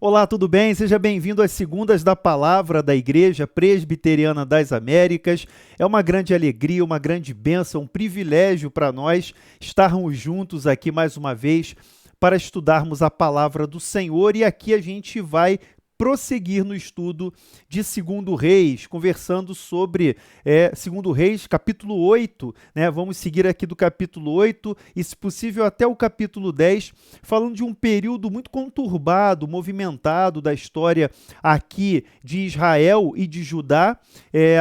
Olá, tudo bem? Seja bem-vindo às Segundas da Palavra da Igreja Presbiteriana das Américas. É uma grande alegria, uma grande bênção, um privilégio para nós estarmos juntos aqui mais uma vez para estudarmos a Palavra do Senhor. E aqui a gente vai prosseguir no estudo de 2 Reis, conversando sobre 2 Reis, capítulo 8, né? Vamos seguir aqui do capítulo 8 e, se possível, até o capítulo 10, falando de um período muito conturbado, movimentado da história aqui de Israel e de Judá,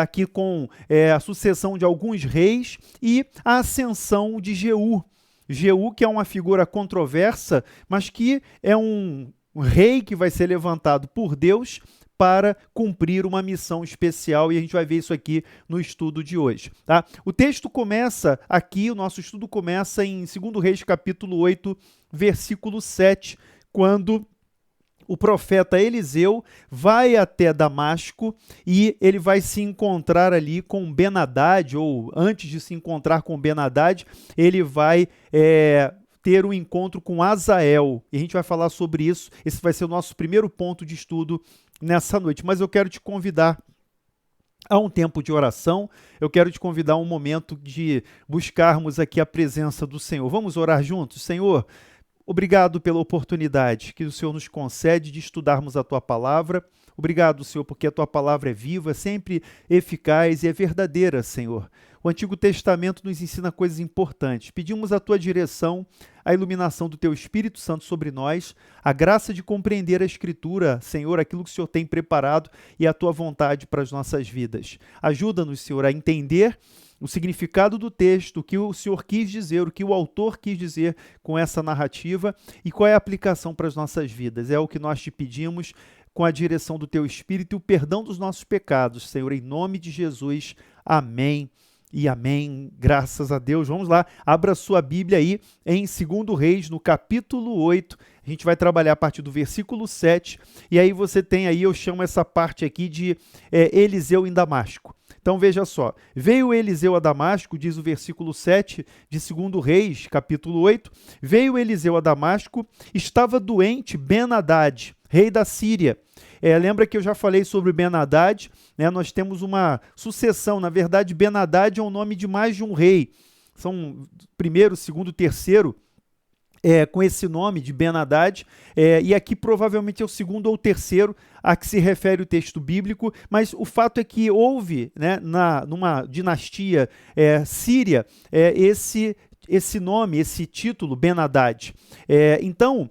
aqui com a sucessão de alguns reis e a ascensão de Jeú. Jeú, que é uma figura controversa, mas que é um rei que vai ser levantado por Deus para cumprir uma missão especial, e a gente vai ver isso aqui no estudo de hoje. Tá? O texto começa aqui, o nosso estudo começa em 2 Reis, capítulo 8, versículo 7, quando o profeta Eliseu vai até Damasco e ele vai se encontrar ali com Ben-Hadad, ou antes de se encontrar com Ben-Hadad, ele vai ter um encontro com Azael, e a gente vai falar sobre isso. Esse vai ser o nosso primeiro ponto de estudo nessa noite, mas eu quero te convidar a um tempo de oração, eu quero te convidar a um momento de buscarmos aqui a presença do Senhor. Vamos orar juntos? Senhor, obrigado pela oportunidade que o Senhor nos concede de estudarmos a Tua Palavra. Obrigado, Senhor, porque a Tua Palavra é viva, sempre eficaz e é verdadeira, Senhor. O Antigo Testamento nos ensina coisas importantes. Pedimos a Tua direção, a iluminação do Teu Espírito Santo sobre nós, a graça de compreender a Escritura, Senhor, aquilo que o Senhor tem preparado e a Tua vontade para as nossas vidas. Ajuda-nos, Senhor, a entender o significado do texto, o que o Senhor quis dizer, o que o autor quis dizer com essa narrativa e qual é a aplicação para as nossas vidas. É o que nós te pedimos, com a direção do Teu Espírito e o perdão dos nossos pecados, Senhor, em nome de Jesus. Amém e amém. Graças a Deus. Vamos lá, abra sua Bíblia aí em 2 Reis, no capítulo 8. A gente vai trabalhar a partir do versículo 7, e aí você tem aí, eu chamo essa parte aqui de Eliseu em Damasco. Então veja só, veio Eliseu a Damasco, diz o versículo 7 de 2 Reis, capítulo 8, veio Eliseu a Damasco, estava doente Ben-Hadad, rei da Síria. Lembra que eu já falei sobre Ben-Hadad, né? Nós temos uma sucessão, na verdade Ben-Hadad é o nome de mais de um rei, são primeiro, segundo, terceiro, com esse nome de Ben-Hadad, e aqui provavelmente é o segundo ou terceiro a que se refere o texto bíblico, mas o fato é que houve, né, numa dinastia síria, esse nome, esse título, Ben-Hadad. Então,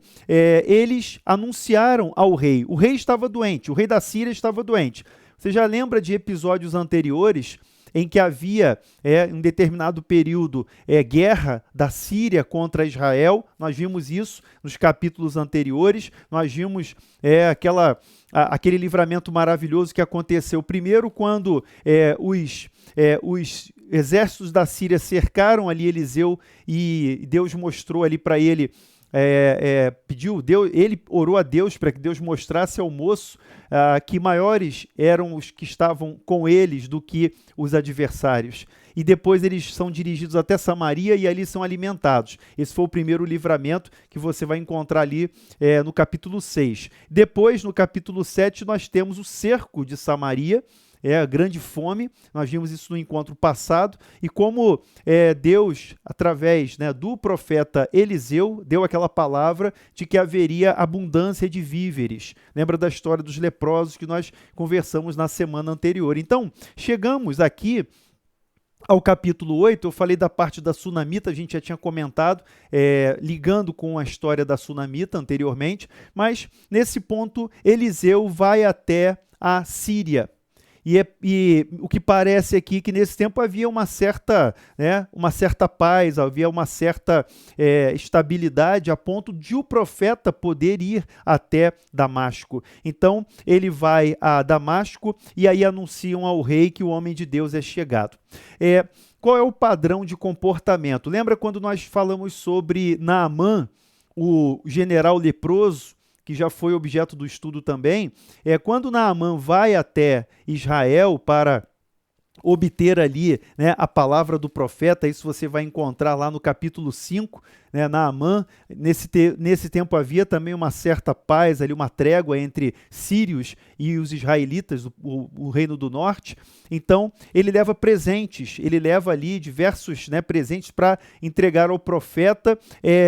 eles anunciaram ao rei. O rei estava doente, o rei da Síria estava doente. Você já lembra de episódios anteriores em que havia, em determinado período, guerra da Síria contra Israel? Nós vimos isso nos capítulos anteriores. Nós vimos aquele livramento maravilhoso que aconteceu primeiro quando os exércitos da Síria cercaram ali Eliseu e Deus mostrou ali para ele, ele orou a Deus para que Deus mostrasse ao moço que maiores eram os que estavam com eles do que os adversários. E depois eles são dirigidos até Samaria e ali são alimentados. Esse foi o primeiro livramento que você vai encontrar ali no capítulo 6. Depois, no capítulo 7, nós temos o cerco de Samaria, a grande fome. Nós vimos isso no encontro passado, e como Deus, através, né, do profeta Eliseu, deu aquela palavra de que haveria abundância de víveres. Lembra da história dos leprosos que nós conversamos na semana anterior. Então, chegamos aqui ao capítulo 8, eu falei da parte da Sunamita, a gente já tinha comentado, ligando com a história da Sunamita anteriormente, mas nesse ponto Eliseu vai até a Síria. E o que parece aqui que nesse tempo havia uma certa paz, havia uma certa estabilidade a ponto de o profeta poder ir até Damasco. Então ele vai a Damasco e aí anunciam ao rei que o homem de Deus é chegado. Qual é o padrão de comportamento? Lembra quando nós falamos sobre Naamã, o general leproso, que já foi objeto do estudo também? Quando Naamã vai até Israel para obter ali, né, a palavra do profeta. Isso você vai encontrar lá no capítulo 5, né, Naamã. Nesse tempo havia também uma certa paz, ali, uma trégua entre sírios e os israelitas, o reino do norte. Então, ele leva presentes, ele leva ali diversos, né, presentes para entregar ao profeta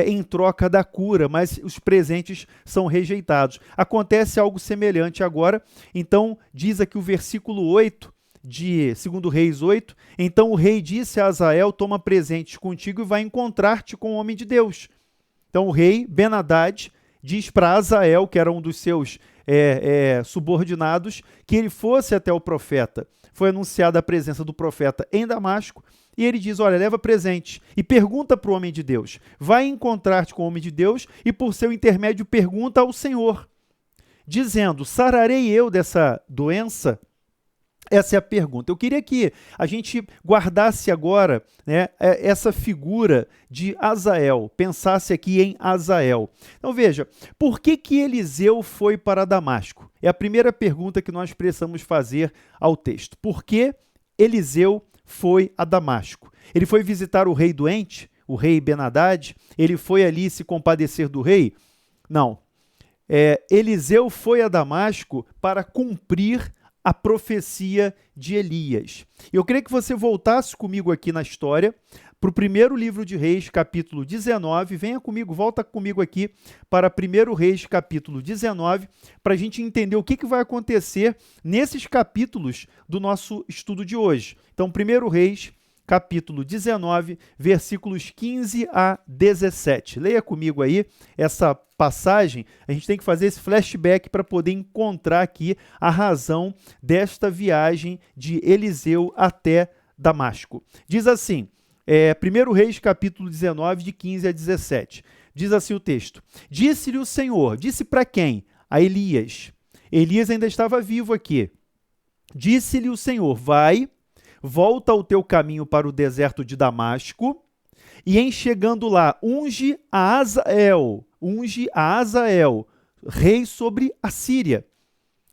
em troca da cura, mas os presentes são rejeitados. Acontece algo semelhante agora. Então, diz aqui o versículo 8, de 2 Reis 8, então o rei disse a Azael, toma presentes contigo e vai encontrar-te com o homem de Deus. Então o rei Ben-Hadad diz para Azael, que era um dos seus subordinados, que ele fosse até o profeta. Foi anunciada a presença do profeta em Damasco, e ele diz, olha, leva presentes e pergunta para o homem de Deus. Vai encontrar-te com o homem de Deus e por seu intermédio pergunta ao Senhor, dizendo, sararei eu dessa doença? Essa é a pergunta. Eu queria que a gente guardasse agora, né, essa figura de Azael, pensasse aqui em Azael. Então veja, por que Eliseu foi para Damasco? É a primeira pergunta que nós precisamos fazer ao texto. Por que Eliseu foi a Damasco? Ele foi visitar o rei doente, o rei Ben-Hadad? Ele foi ali se compadecer do rei? Não. Eliseu foi a Damasco para cumprir a profecia de Elias. Eu queria que você voltasse comigo aqui na história, para o primeiro livro de Reis, capítulo 19. Venha comigo, volta comigo aqui para 1 Reis, capítulo 19, para a gente entender o que vai acontecer nesses capítulos do nosso estudo de hoje. Então, 1 Reis, capítulo 19, versículos 15 a 17. Leia comigo aí essa passagem. A gente tem que fazer esse flashback para poder encontrar aqui a razão desta viagem de Eliseu até Damasco. Diz assim, 1 Reis, capítulo 19, de 15 a 17. Diz assim o texto, disse-lhe o Senhor, disse para quem? A Elias. Elias ainda estava vivo aqui. Disse-lhe o Senhor, vai, volta ao teu caminho para o deserto de Damasco, e em chegando lá, unge a Azael, rei sobre a Síria.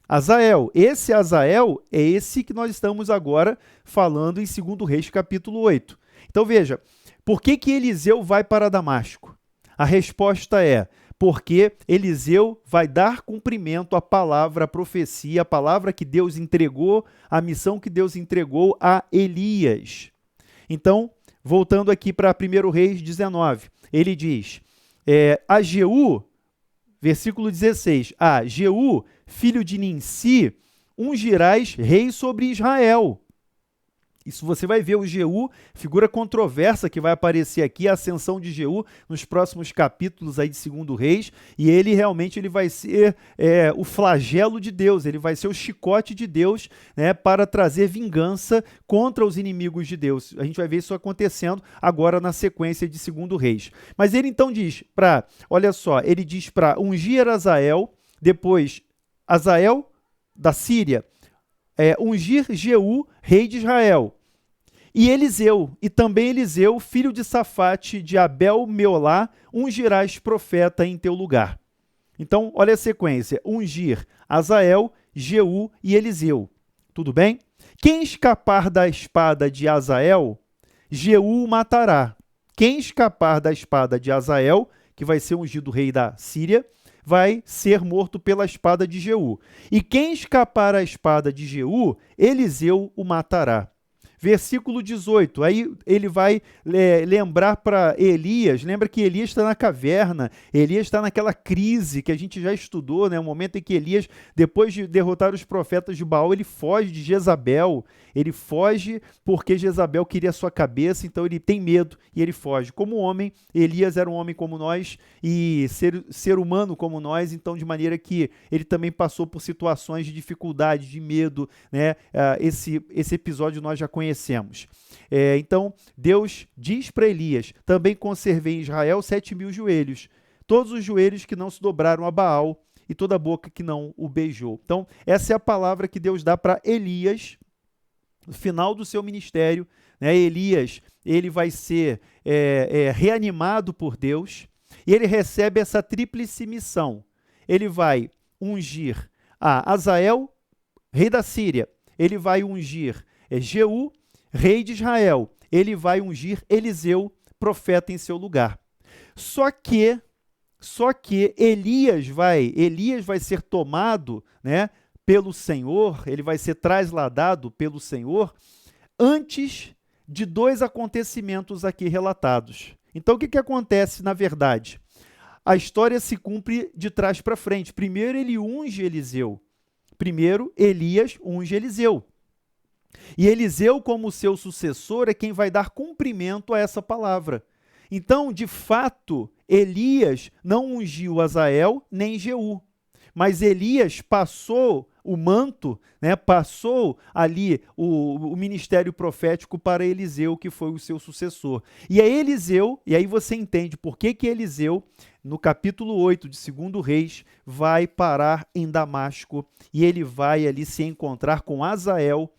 Azael, esse Azael é esse que nós estamos agora falando em 2 Reis, capítulo 8. Então veja, por que Eliseu vai para Damasco? A resposta é, porque Eliseu vai dar cumprimento à palavra, à profecia, à palavra que Deus entregou, à missão que Deus entregou a Elias. Então, voltando aqui para 1 Reis 19, ele diz, a Jeú, versículo 16, a Jeú, filho de Ninsi, ungirás rei sobre Israel. Isso você vai ver o Jeú, figura controversa que vai aparecer aqui, a ascensão de Jeú nos próximos capítulos aí de 2 Reis, e ele realmente vai ser o flagelo de Deus, ele vai ser o chicote de Deus, né, para trazer vingança contra os inimigos de Deus. A gente vai ver isso acontecendo agora na sequência de 2 Reis. Mas ele então diz olha só, ele diz para ungir Azael, depois Azael da Síria, ungir Jeú, rei de Israel. E Eliseu, e também Eliseu, filho de Safate, de Abel-Meolá, ungirás profeta em teu lugar. Então, olha a sequência, ungir Azael, Jeú e Eliseu. Tudo bem? Quem escapar da espada de Azael, Jeú o matará. Quem escapar da espada de Azael, que vai ser ungido rei da Síria, vai ser morto pela espada de Jeú. E quem escapar à espada de Jeú, Eliseu o matará. Versículo 18, aí ele vai lembrar para Elias, lembra que Elias está na caverna, Elias está naquela crise que a gente já estudou, né? O momento em que Elias, depois de derrotar os profetas de Baal, ele foge de Jezabel, ele foge porque Jezabel queria a sua cabeça, então ele tem medo e ele foge. Como homem, Elias era um homem como nós e ser humano como nós, então de maneira que ele também passou por situações de dificuldade, de medo, né? Esse episódio nós já conhecemos. Então, Deus diz para Elias, também conservei em Israel 7.000 joelhos, todos os joelhos que não se dobraram a Baal e toda a boca que não o beijou. Então, essa é a palavra que Deus dá para Elias no final do seu ministério, né? Elias, ele vai ser reanimado por Deus e ele recebe essa tríplice missão. Ele vai ungir a Azael, rei da Síria, ele vai ungir Jeú, rei de Israel. Ele vai ungir Eliseu, profeta, em seu lugar. Só que Elias vai ser tomado, né, pelo Senhor, ele vai ser trasladado pelo Senhor antes de dois acontecimentos aqui relatados. Então, o que acontece na verdade? A história se cumpre de trás para frente. Primeiro ele unge Eliseu. Primeiro Elias unge Eliseu. E Eliseu, como seu sucessor, é quem vai dar cumprimento a essa palavra. Então, de fato, Elias não ungiu Azael nem Jeú, mas Elias passou o manto, né, passou ali o ministério profético para Eliseu, que foi o seu sucessor. E é Eliseu, e aí você entende por que Eliseu, no capítulo 8 de 2 Reis, vai parar em Damasco, e ele vai ali se encontrar com Azael,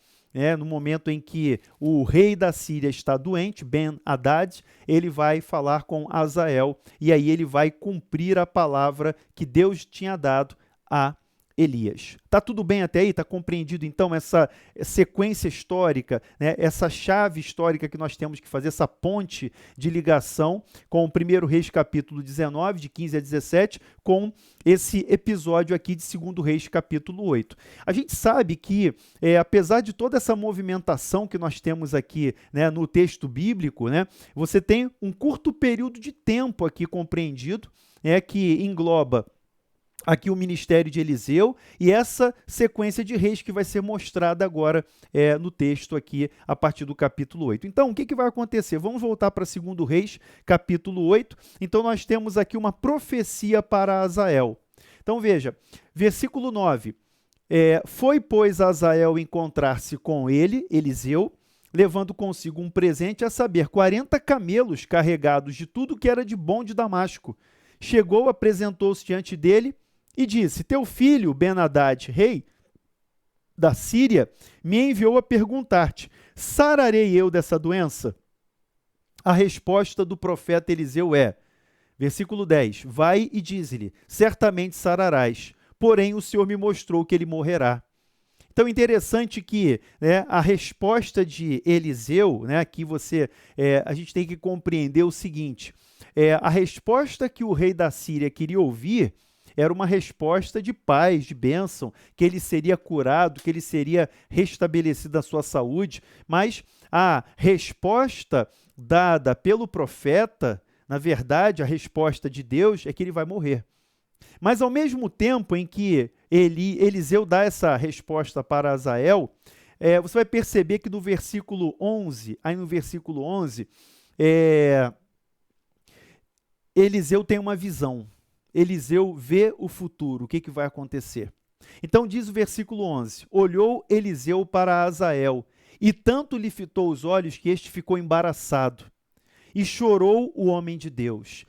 no momento em que o rei da Síria está doente, Ben-Hadad, ele vai falar com Azael, e aí ele vai cumprir a palavra que Deus tinha dado a Elias. Tá tudo bem até aí? Tá compreendido então essa sequência histórica, né? Essa chave histórica que nós temos que fazer, essa ponte de ligação com o 1 Reis capítulo 19, de 15 a 17, com esse episódio aqui de 2 Reis capítulo 8. A gente sabe que, apesar de toda essa movimentação que nós temos aqui, né, no texto bíblico, né, você tem um curto período de tempo aqui compreendido, que engloba aqui o ministério de Eliseu e essa sequência de reis que vai ser mostrada agora no texto aqui a partir do capítulo 8. Então, o que vai acontecer? Vamos voltar para 2 Reis, capítulo 8. Então, nós temos aqui uma profecia para Azael. Então, veja, versículo 9. Foi, pois, Azael encontrar-se com ele, Eliseu, levando consigo um presente, a saber, 40 camelos carregados de tudo que era de bom de Damasco. Chegou, apresentou-se diante dele, e disse: teu filho, Ben-Hadad, rei da Síria, me enviou a perguntar-te: sararei eu dessa doença? A resposta do profeta Eliseu versículo 10, vai e dize-lhe: certamente sararás, porém o Senhor me mostrou que ele morrerá. Então, interessante que, a resposta de Eliseu, aqui a gente tem que compreender o seguinte, a resposta que o rei da Síria queria ouvir era uma resposta de paz, de bênção, que ele seria curado, que ele seria restabelecido a sua saúde, mas a resposta dada pelo profeta, na verdade, a resposta de Deus é que ele vai morrer. Mas ao mesmo tempo em que Eliseu dá essa resposta para Azael, você vai perceber que no versículo 11, Eliseu tem uma visão. Eliseu vê o futuro, o que vai acontecer. Então diz o versículo 11, olhou Eliseu para Azael, e tanto lhe fitou os olhos que este ficou embaraçado. E chorou o homem de Deus,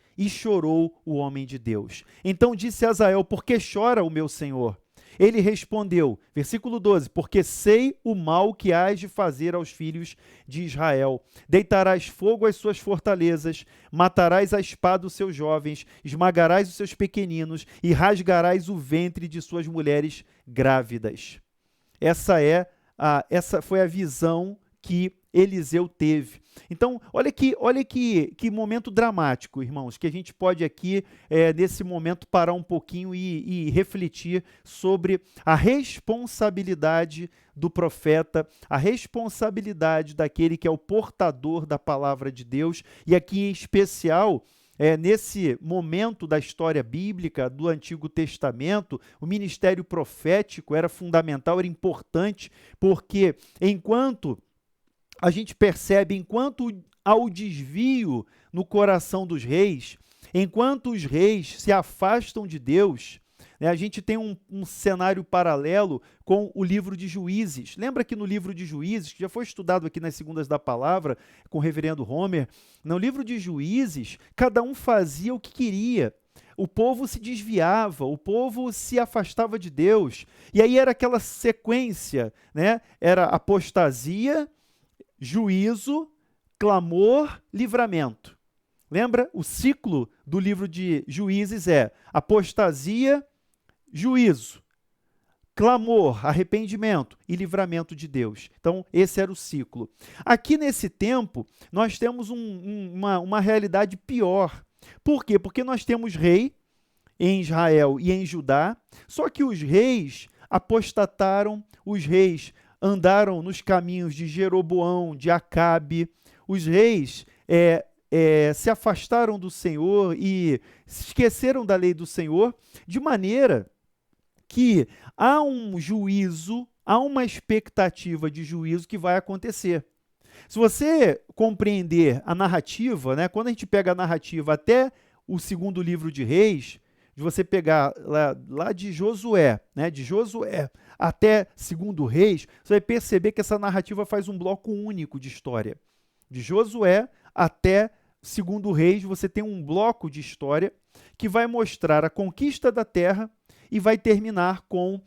Então disse Azael: por que chora o meu senhor? Ele respondeu, versículo 12, porque sei o mal que hás de fazer aos filhos de Israel. Deitarás fogo às suas fortalezas, matarás a espada os seus jovens, esmagarás os seus pequeninos e rasgarás o ventre de suas mulheres grávidas. Essa foi a visão que Eliseu teve. Então, olha que momento dramático, irmãos, que a gente pode aqui, nesse momento, parar um pouquinho e refletir sobre a responsabilidade do profeta, a responsabilidade daquele que é o portador da palavra de Deus, e aqui em especial, nesse momento da história bíblica, do Antigo Testamento, o ministério profético era fundamental, era importante, porque enquanto a gente percebe, enquanto há o desvio no coração dos reis, enquanto os reis se afastam de Deus, a gente tem um cenário paralelo com o livro de Juízes. Lembra que no livro de Juízes, que já foi estudado aqui nas Segundas da Palavra, com o reverendo Homer, no livro de Juízes, cada um fazia o que queria. O povo se desviava, o povo se afastava de Deus. E aí era aquela sequência, Era apostasia, juízo, clamor, livramento. Lembra? O ciclo do livro de Juízes é apostasia, juízo, clamor, arrependimento e livramento de Deus. Então, esse era o ciclo. Aqui nesse tempo, nós temos uma realidade pior. Por quê? Porque nós temos rei em Israel e em Judá, só que os reis apostataram, os reis andaram nos caminhos de Jeroboão, de Acabe, os reis se afastaram do Senhor e esqueceram da lei do Senhor, de maneira que há um juízo, há uma expectativa de juízo que vai acontecer. Se você compreender a narrativa, né, quando a gente pega a narrativa até o segundo livro de Reis, de você pegar lá de Josué, né, de Josué até segundo Reis, você vai perceber que essa narrativa faz um bloco único de história. De Josué até segundo Reis, você tem um bloco de história que vai mostrar a conquista da terra e vai terminar com,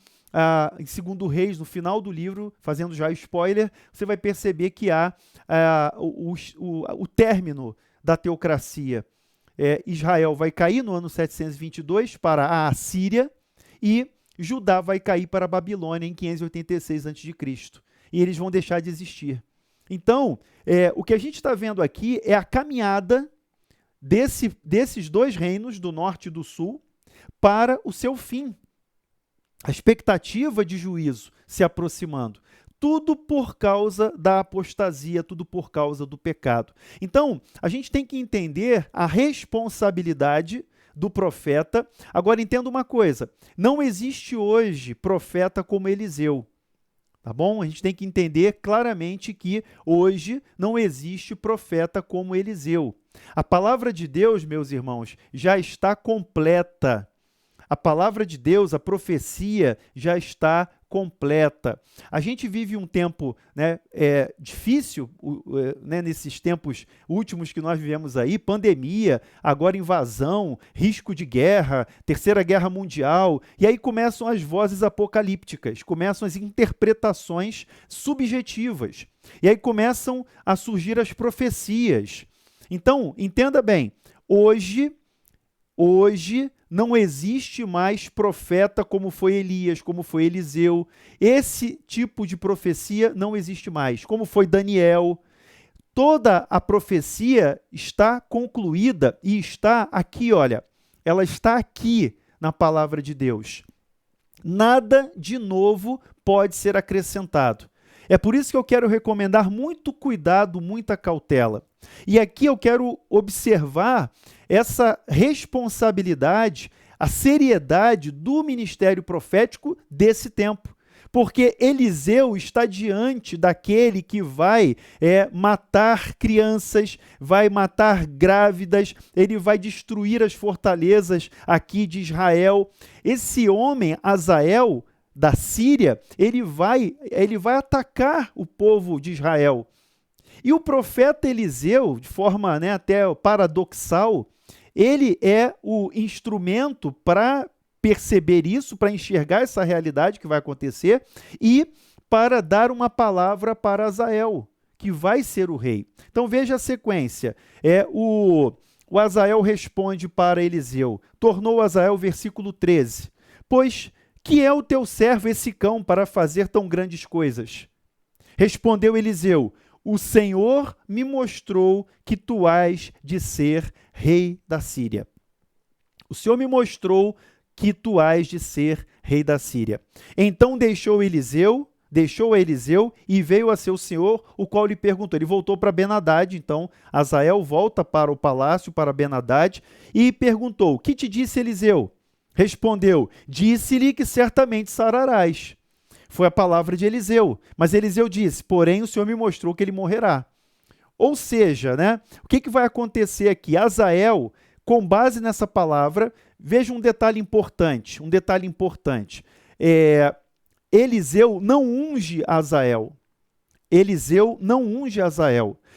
em segundo Reis, no final do livro, fazendo já spoiler, você vai perceber que há o término da teocracia. Israel vai cair no ano 722 para a Assíria e Judá vai cair para a Babilônia em 586 a.C. E eles vão deixar de existir. Então, o que a gente está vendo aqui é a caminhada desses dois reinos, do norte e do sul, para o seu fim. A expectativa de juízo se aproximando. Tudo por causa da apostasia, tudo por causa do pecado. Então, a gente tem que entender a responsabilidade do profeta. Agora, entenda uma coisa, não existe hoje profeta como Eliseu, tá bom? A gente tem que entender claramente que hoje não existe profeta como Eliseu. A palavra de Deus, meus irmãos, já está completa. A palavra de Deus, a profecia, já está completa. A gente vive um tempo, né, difícil, né, nesses tempos últimos que nós vivemos aí, pandemia, agora invasão, risco de guerra, Terceira Guerra Mundial, e aí começam as vozes apocalípticas, começam as interpretações subjetivas, e aí começam a surgir as profecias. Então, entenda bem, hoje não existe mais profeta como foi Elias, como foi Eliseu. Esse tipo de profecia não existe mais, como foi Daniel. Toda a profecia está concluída e está aqui, olha, ela está aqui na palavra de Deus. Nada de novo pode ser acrescentado. É por isso que eu quero recomendar muito cuidado, muita cautela. E aqui eu quero observar essa responsabilidade, a seriedade do ministério profético desse tempo. Porque Eliseu está diante daquele que vai matar crianças, vai matar grávidas, ele vai destruir as fortalezas aqui de Israel. Esse homem, Azael, da Síria, ele vai atacar o povo de Israel. E o profeta Eliseu, de forma até paradoxal, ele é o instrumento para perceber isso, para enxergar essa realidade que vai acontecer e para dar uma palavra para Azael, que vai ser o rei. Então veja a sequência. O Azael responde para Eliseu. Tornou Azael, versículo 13. Pois que é o teu servo esse cão para fazer tão grandes coisas? Respondeu Eliseu. O Senhor me mostrou que tu has de ser rei da Síria. O Senhor me mostrou que tu has de ser rei da Síria. Então deixou a Eliseu e veio a seu senhor, o qual lhe perguntou. Ele voltou para Ben-Hadad, então Azael volta para o palácio, para Ben-Hadad, e perguntou, que te disse Eliseu? Respondeu, disse-lhe que certamente sararás. Foi a palavra de Eliseu. Mas Eliseu disse, porém o Senhor me mostrou que ele morrerá. Ou seja, né, o que vai acontecer aqui? Azael, com base nessa palavra, veja um detalhe importante. Eliseu não unge Azael.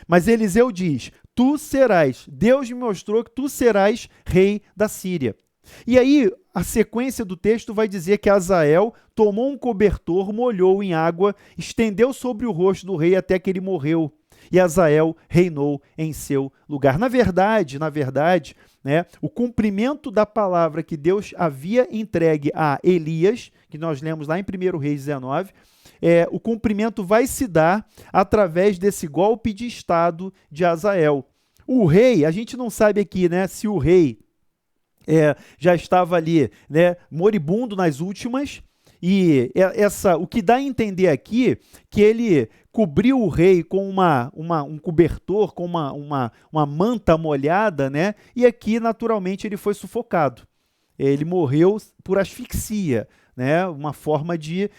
Mas Eliseu diz, tu serás, Deus me mostrou que tu serás rei da Síria. E aí, a sequência do texto vai dizer que Azael tomou um cobertor, molhou em água, estendeu sobre o rosto do rei até que ele morreu. e Azael reinou em seu lugar. Na verdade, né, o cumprimento da palavra que Deus havia entregue a Elias, que nós lemos lá em 1 Reis 19, o cumprimento vai se dar através desse golpe de estado de Azael. O rei, a gente não sabe aqui, né, se o rei já estava ali, né, moribundo nas últimas, e o que dá a entender aqui, que ele cobriu o rei com um cobertor, com uma manta molhada, né, e aqui, naturalmente, ele foi sufocado. Ele morreu por asfixia, né, uma forma de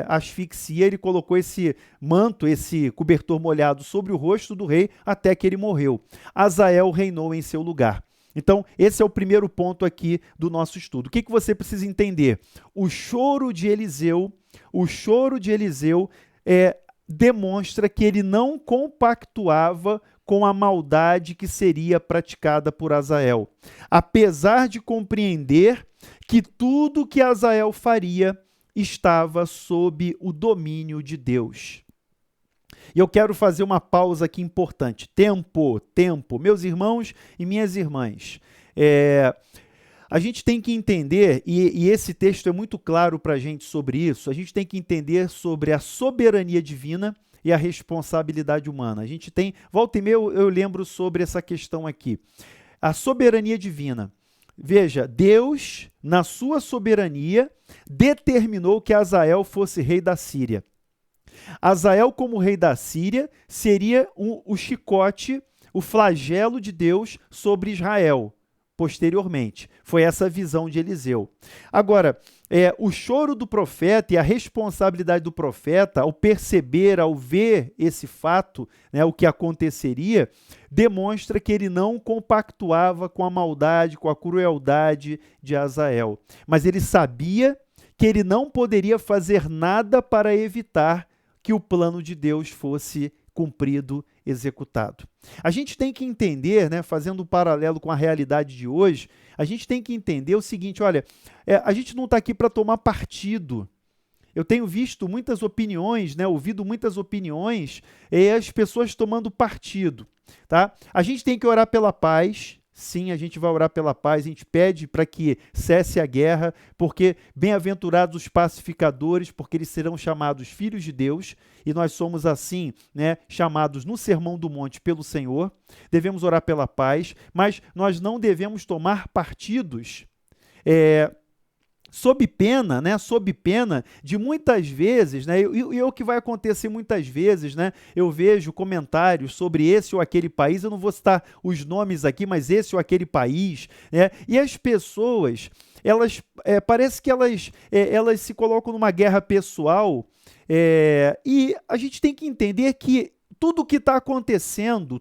asfixia. Ele colocou esse manto, esse cobertor molhado sobre o rosto do rei até que ele morreu. Azael reinou em seu lugar. Então, esse é o primeiro ponto aqui do nosso estudo. O que você precisa entender? O choro de Eliseu demonstra que ele não compactuava com a maldade que seria praticada por Azael, apesar de compreender que tudo que Azael faria estava sob o domínio de Deus. E eu quero fazer uma pausa aqui importante. Tempo. Meus irmãos e minhas irmãs, a gente tem que entender, e esse texto é muito claro para a gente sobre isso, a gente tem que entender sobre a soberania divina e a responsabilidade humana. A gente tem, volta e meia eu lembro sobre essa questão aqui. A soberania divina. Veja, Deus, na sua soberania, determinou que Azael fosse rei da Síria. Azael, como rei da Síria, seria o chicote, o flagelo de Deus sobre Israel, posteriormente. Foi essa a visão de Eliseu. Agora, o choro do profeta e a responsabilidade do profeta, ao perceber, ao ver esse fato, né, o que aconteceria, demonstra que ele não compactuava com a maldade, com a crueldade de Azael. Mas ele sabia que ele não poderia fazer nada para evitar que o plano de Deus fosse cumprido, executado. A gente tem que entender, né, fazendo um paralelo com a realidade de hoje, a gente tem que entender o seguinte, olha, a gente não está aqui para tomar partido. Eu tenho visto muitas opiniões, né, ouvido muitas opiniões, e as pessoas tomando partido. Tá? A gente tem que orar pela paz. Sim, a gente vai orar pela paz, a gente pede para que cesse a guerra, porque bem-aventurados os pacificadores, porque eles serão chamados filhos de Deus, e nós somos assim, né, chamados no Sermão do Monte pelo Senhor. Devemos orar pela paz, mas nós não devemos tomar partidos sob pena, né, de muitas vezes, né, e o que vai acontecer muitas vezes, né, eu vejo comentários sobre esse ou aquele país, eu não vou citar os nomes aqui, mas esse ou aquele país, né, e as pessoas, elas, parece que elas se colocam numa guerra pessoal, e a gente tem que entender que tudo que está acontecendo,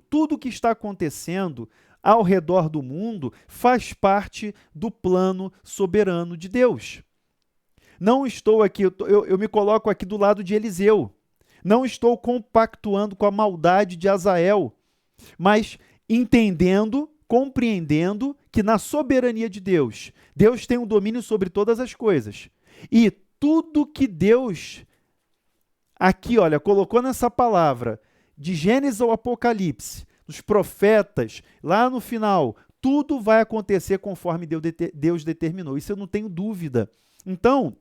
ao redor do mundo, faz parte do plano soberano de Deus. Não estou aqui, eu me coloco aqui do lado de Eliseu. Não estou compactuando com a maldade de Azael, mas entendendo, compreendendo que na soberania de Deus, Deus tem um domínio sobre todas as coisas. E tudo que Deus, aqui, olha, colocou nessa palavra, de Gênesis ao Apocalipse, dos profetas, lá no final, tudo vai acontecer conforme Deus determinou. Isso eu não tenho dúvida. Então,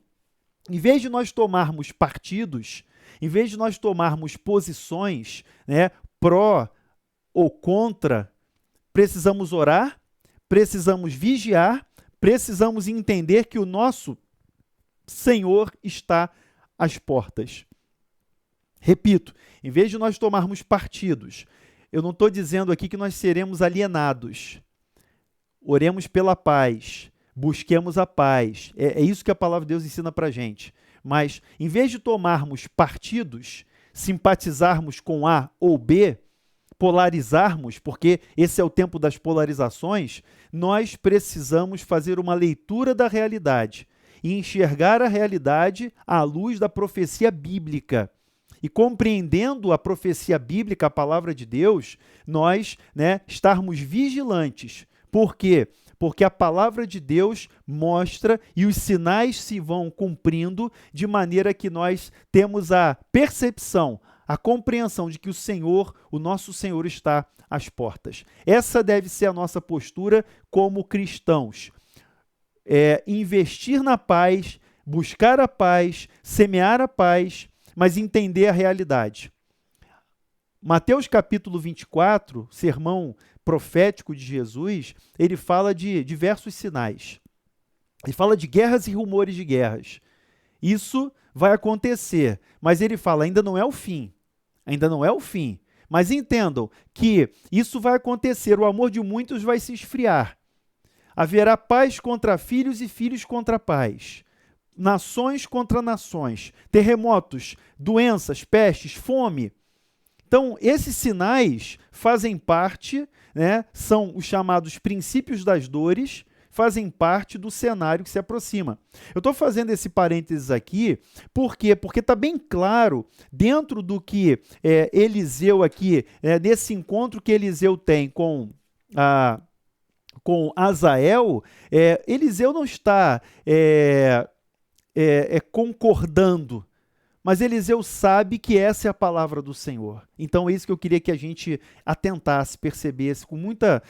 em vez de nós tomarmos partidos, em vez de nós tomarmos posições, né, pró ou contra, precisamos orar, precisamos vigiar, precisamos entender que o nosso Senhor está às portas. Repito, em vez de nós tomarmos partidos, eu não estou dizendo aqui que nós seremos alienados. Oremos pela paz, busquemos a paz. É isso que a palavra de Deus ensina para a gente. Mas, em vez de tomarmos partidos, simpatizarmos com A ou B, polarizarmos, porque esse é o tempo das polarizações, nós precisamos fazer uma leitura da realidade e enxergar a realidade à luz da profecia bíblica. E compreendendo a profecia bíblica, a palavra de Deus, nós, né, estarmos vigilantes. Por quê? Porque a palavra de Deus mostra e os sinais se vão cumprindo de maneira que nós temos a percepção, a compreensão de que o Senhor, o nosso Senhor, está às portas. Essa deve ser a nossa postura como cristãos. Investir na paz, buscar a paz, semear a paz, mas entender a realidade. Mateus capítulo 24, sermão profético de Jesus, ele fala de diversos sinais. Ele fala de guerras e rumores de guerras. Isso vai acontecer, mas ele fala, ainda não é o fim. Ainda não é o fim. Mas entendam que isso vai acontecer, o amor de muitos vai se esfriar. Haverá pais contra filhos e filhos contra pais. Nações contra nações. Terremotos, doenças, pestes, fome. Então, esses sinais fazem parte, né, são os chamados princípios das dores, fazem parte do cenário que se aproxima. Eu estou fazendo esse parênteses aqui, por quê? Porque está bem claro, dentro do que Eliseu aqui, nesse encontro que Eliseu tem com Azael, Eliseu não está concordando, mas Eliseu sabe que essa é a palavra do Senhor. Então é isso que eu queria que a gente atentasse, percebesse com muita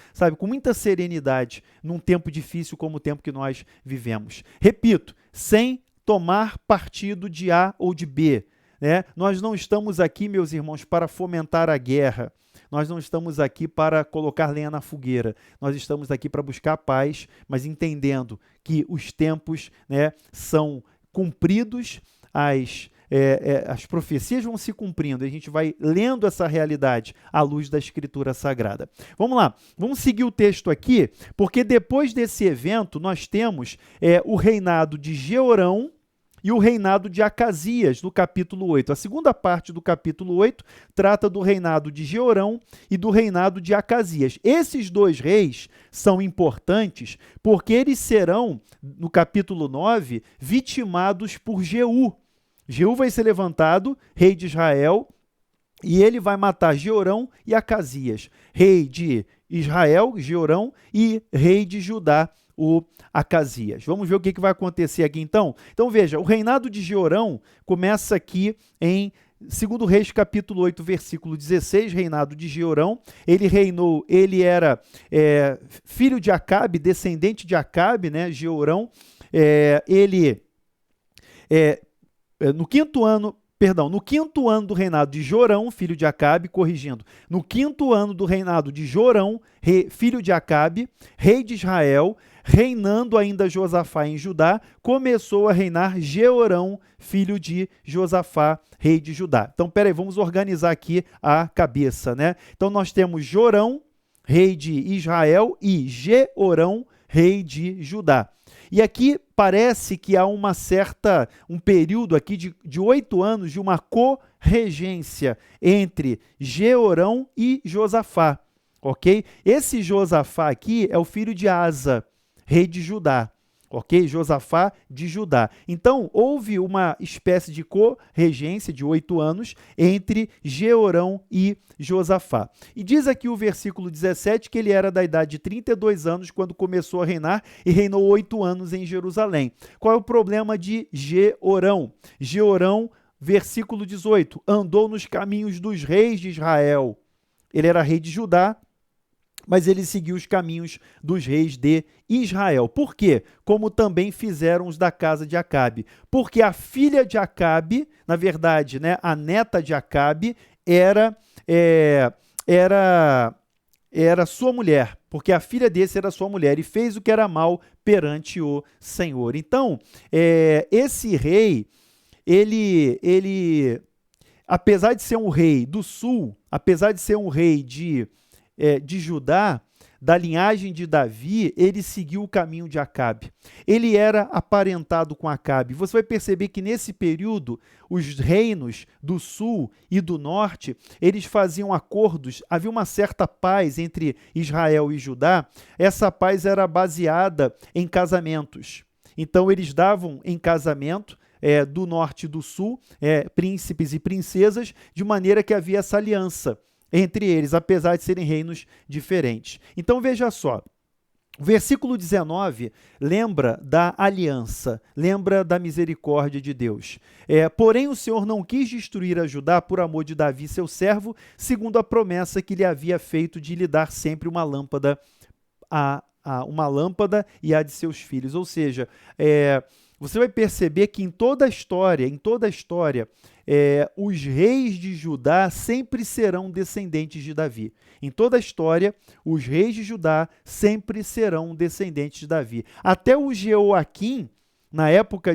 serenidade num tempo difícil como o tempo que nós vivemos. Repito, sem tomar partido de A ou de B, né? Nós não estamos aqui, meus irmãos, para fomentar a guerra. Nós não estamos aqui para colocar lenha na fogueira. Nós estamos aqui para buscar a paz, mas entendendo que os tempos, né, são cumpridos, as profecias vão se cumprindo, a gente vai lendo essa realidade à luz da Escritura Sagrada. Vamos lá, vamos seguir o texto aqui, porque depois desse evento nós temos o reinado de Jeorão e o reinado de Acasias, no capítulo 8. A segunda parte do capítulo 8 trata do reinado de Jeorão e do reinado de Acasias. Esses dois reis são importantes porque eles serão, no capítulo 9, vitimados por Jeú. Jeú vai ser levantado, rei de Israel, e ele vai matar Jeorão e Acasias, rei de Israel, Jeorão, e rei de Judá, o Acasias. Vamos ver o que vai acontecer aqui então? Então veja, o reinado de Jeorão começa aqui em 2 Reis capítulo 8, versículo 16, reinado de Jeorão. Ele reinou, ele era filho de Acabe, descendente de Acabe, né? Jeorão, no quinto ano do reinado de Jorão, filho de Acabe, no quinto ano do reinado de Jorão, filho de Acabe, rei de Israel, reinando ainda Josafá em Judá, começou a reinar Jeorão, filho de Josafá, rei de Judá. Então, peraí, vamos organizar aqui a cabeça, né? Então, nós temos Jorão, rei de Israel, e Jeorão, rei de Judá. E aqui parece que há um período aqui de 8 anos de uma corregência entre Jeorão e Josafá, ok? Esse Josafá aqui é o filho de Asa, rei de Judá, ok? Josafá de Judá. Então, houve uma espécie de corregência de 8 anos entre Jeorão e Josafá. E diz aqui o versículo 17 que ele era da idade de 32 anos quando começou a reinar e reinou 8 anos em Jerusalém. Qual é o problema de Jeorão? Jeorão, versículo 18, andou nos caminhos dos reis de Israel. Ele era rei de Judá, mas ele seguiu os caminhos dos reis de Israel. Por quê? Como também fizeram os da casa de Acabe. Porque a filha de Acabe, na verdade, né, a neta de Acabe, era sua mulher, porque a filha desse era sua mulher, e fez o que era mal perante o Senhor. Então, esse rei, ele, apesar de ser um rei do sul, apesar de ser um rei de Judá, da linhagem de Davi, ele seguiu o caminho de Acabe. Ele era aparentado com Acabe. Você vai perceber que nesse período, os reinos do sul e do norte, eles faziam acordos, havia uma certa paz entre Israel e Judá. Essa paz era baseada em casamentos. Então, eles davam em casamento do norte e do sul, príncipes e princesas, de maneira que havia essa aliança entre eles, apesar de serem reinos diferentes. Então, veja só, O versículo 19 lembra da aliança, lembra da misericórdia de Deus. Porém, o Senhor não quis destruir a Judá por amor de Davi, seu servo, segundo a promessa que lhe havia feito de lhe dar sempre uma lâmpada, uma lâmpada e a de seus filhos. Ou seja, você vai perceber que em toda a história, os reis de Judá sempre serão descendentes de Davi. Em toda a história, os reis de Judá sempre serão descendentes de Davi. Até o Jeoaquim, na época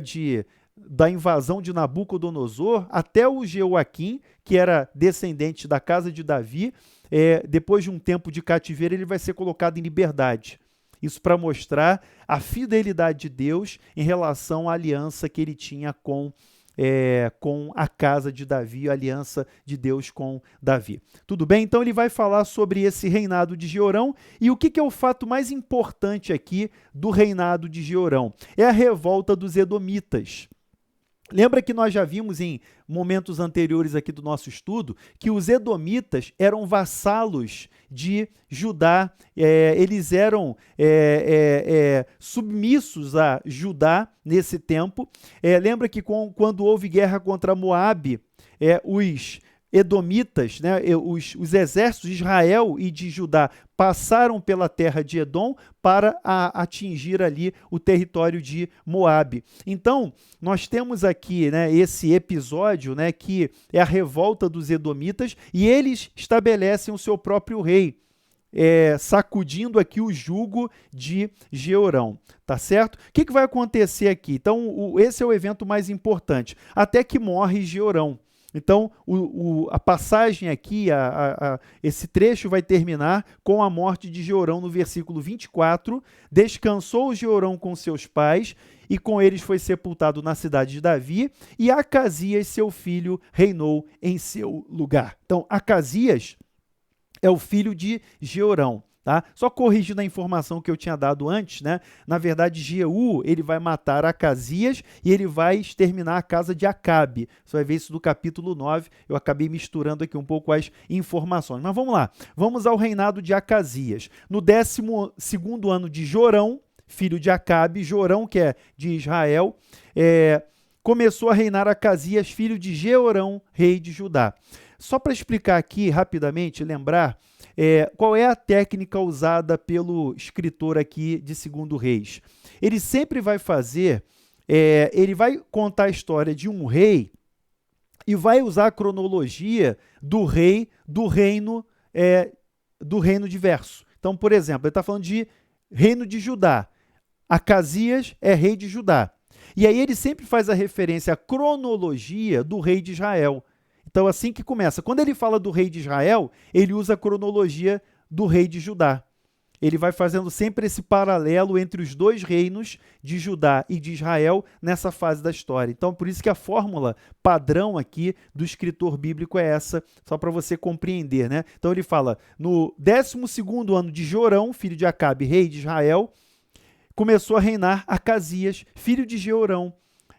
da invasão de Nabucodonosor, até o Jeoaquim, que era descendente da casa de Davi, depois de um tempo de cativeiro, ele vai ser colocado em liberdade. Isso para mostrar a fidelidade de Deus em relação à aliança que ele tinha com a casa de Davi, a aliança de Deus com Davi. Tudo bem? Então ele vai falar sobre esse reinado de Jeorão e o que é o fato mais importante aqui do reinado de Jeorão? É a revolta dos edomitas. Lembra que nós já vimos em momentos anteriores aqui do nosso estudo que os edomitas eram vassalos de Judá, eles eram submissos a Judá nesse tempo. Lembra que quando houve guerra contra Moabe, os edomitas, né, os exércitos de Israel e de Judá passaram pela terra de Edom para atingir ali o território de Moabe. Então, nós temos aqui, né, esse episódio, né, que é a revolta dos edomitas, e eles estabelecem o seu próprio rei, sacudindo aqui o jugo de Jeorão, tá certo? O que vai acontecer aqui? Então, esse é o evento mais importante, até que morre Jeorão. Então, a passagem aqui, esse trecho vai terminar com a morte de Jeorão no versículo 24. Descansou Jeorão com seus pais, e com eles foi sepultado na cidade de Davi, e Acasias, seu filho, reinou em seu lugar. Então, Acasias é o filho de Jeorão. Tá? Só corrigindo a informação que eu tinha dado antes, né? Na verdade, Jeú, ele vai matar Acasias e ele vai exterminar a casa de Acabe. Você vai ver isso do capítulo 9, eu acabei misturando aqui um pouco as informações. Mas vamos lá, vamos ao reinado de Acasias. No 12º ano de Jorão, filho de Acabe, Jorão, que é de Israel, começou a reinar Acasias, filho de Jeorão, rei de Judá. Só para explicar aqui rapidamente, lembrar qual é a técnica usada pelo escritor aqui de 2 Reis. Ele sempre vai fazer, ele vai contar a história de um rei e vai usar a cronologia do rei do reino diverso. Então, por exemplo, ele está falando de reino de Judá. Acasias é rei de Judá. E aí ele sempre faz a referência à cronologia do rei de Israel. Então, assim que começa. Quando ele fala do rei de Israel, ele usa a cronologia do rei de Judá. Ele vai fazendo sempre esse paralelo entre os dois reinos de Judá e de Israel nessa fase da história. Então, por isso que a fórmula padrão aqui do escritor bíblico é essa, só para você compreender, né? Então, ele fala, no 12º ano de Jorão, filho de Acabe, rei de Israel, começou a reinar Acasias, filho de Jeorão,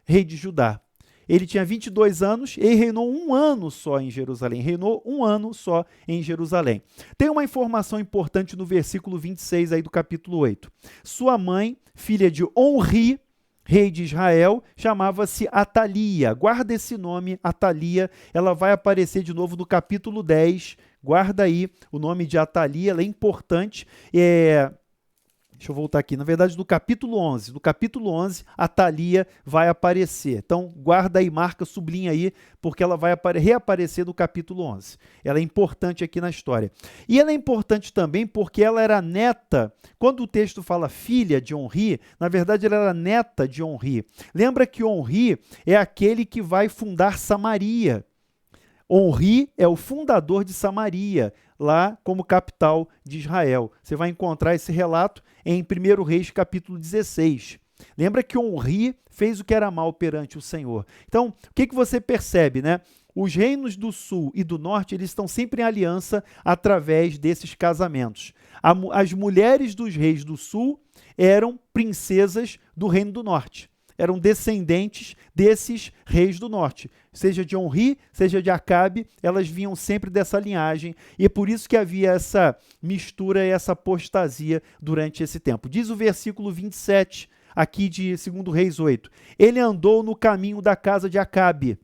rei de Judá. Ele tinha 22 anos e reinou 1 ano só em Jerusalém. Reinou 1 ano só em Jerusalém. Tem uma informação importante no versículo 26 aí do capítulo 8. Sua mãe, filha de Onri, rei de Israel, chamava-se Atalia. Guarda esse nome, Atalia. Ela vai aparecer de novo no capítulo 10. Guarda aí o nome de Atalia, ela é importante. Deixa eu voltar aqui. Na verdade, do capítulo 11. Do capítulo 11, Atalia vai aparecer. Então, guarda aí, marca, sublinha aí, porque ela vai reaparecer no capítulo 11. Ela é importante aqui na história. E ela é importante também porque ela era neta, quando o texto fala filha de Onri, na verdade, ela era neta de Onri. Lembra que Onri é aquele que vai fundar Samaria. Onri é o fundador de Samaria, lá como capital de Israel. Você vai encontrar esse relato em 1 Reis, capítulo 16. Lembra que Onri fez o que era mal perante o Senhor. Então, o que você percebe, né? Os reinos do sul e do norte, eles estão sempre em aliança através desses casamentos. As mulheres dos reis do sul eram princesas do reino do norte. eram descendentes desses reis do norte. Seja de Onri, seja de Acabe, elas vinham sempre dessa linhagem, e é por isso que havia essa mistura e essa apostasia durante esse tempo. Diz o versículo 27, aqui de 2 Reis 8, ele andou no caminho da casa de Acabe,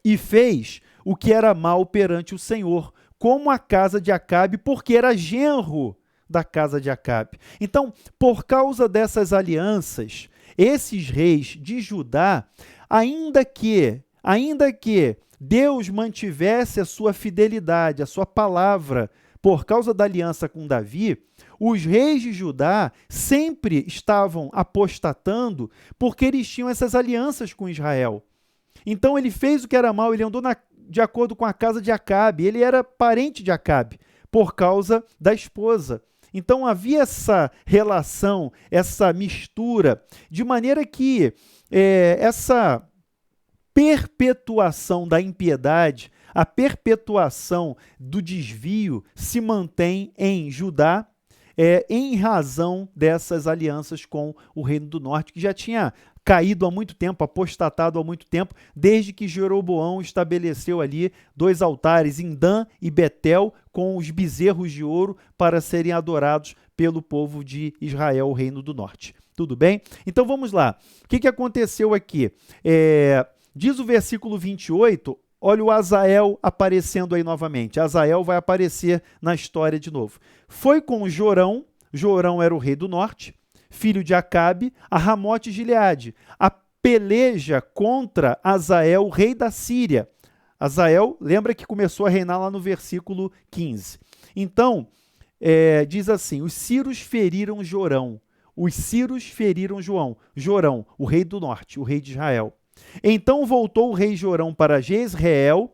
e fez o que era mal perante o Senhor, como a casa de Acabe, porque era genro da casa de Acabe. Então, por causa dessas alianças, esses reis de Judá, ainda que Deus mantivesse a sua fidelidade, a sua palavra, por causa da aliança com Davi, os reis de Judá sempre estavam apostatando porque eles tinham essas alianças com Israel. Então ele fez o que era mal, ele andou de acordo com a casa de Acabe, ele era parente de Acabe, por causa da esposa. Então havia essa relação, essa mistura, de maneira que essa perpetuação da impiedade, a perpetuação do desvio se mantém em Judá, em razão dessas alianças com o Reino do Norte, que já tinha caído há muito tempo, apostatado há muito tempo, desde que Jeroboão estabeleceu ali 2 altares em Dan e Betel, com os bezerros de ouro para serem adorados pelo povo de Israel, o Reino do Norte. Tudo bem? Então vamos lá. O que aconteceu aqui? Diz o versículo 28, olha o Azael aparecendo aí novamente. Azael vai aparecer na história de novo. Foi com Jorão, Jorão era o rei do norte, filho de Acabe, a Ramote Gileade, a peleja contra Azael, rei da Síria. Azael, lembra que começou a reinar lá no versículo 15. Então, diz assim, os sírios feriram Jorão, os sírios feriram Jorão, o rei do norte, o rei de Israel. Então voltou o rei Jorão para Jezreel,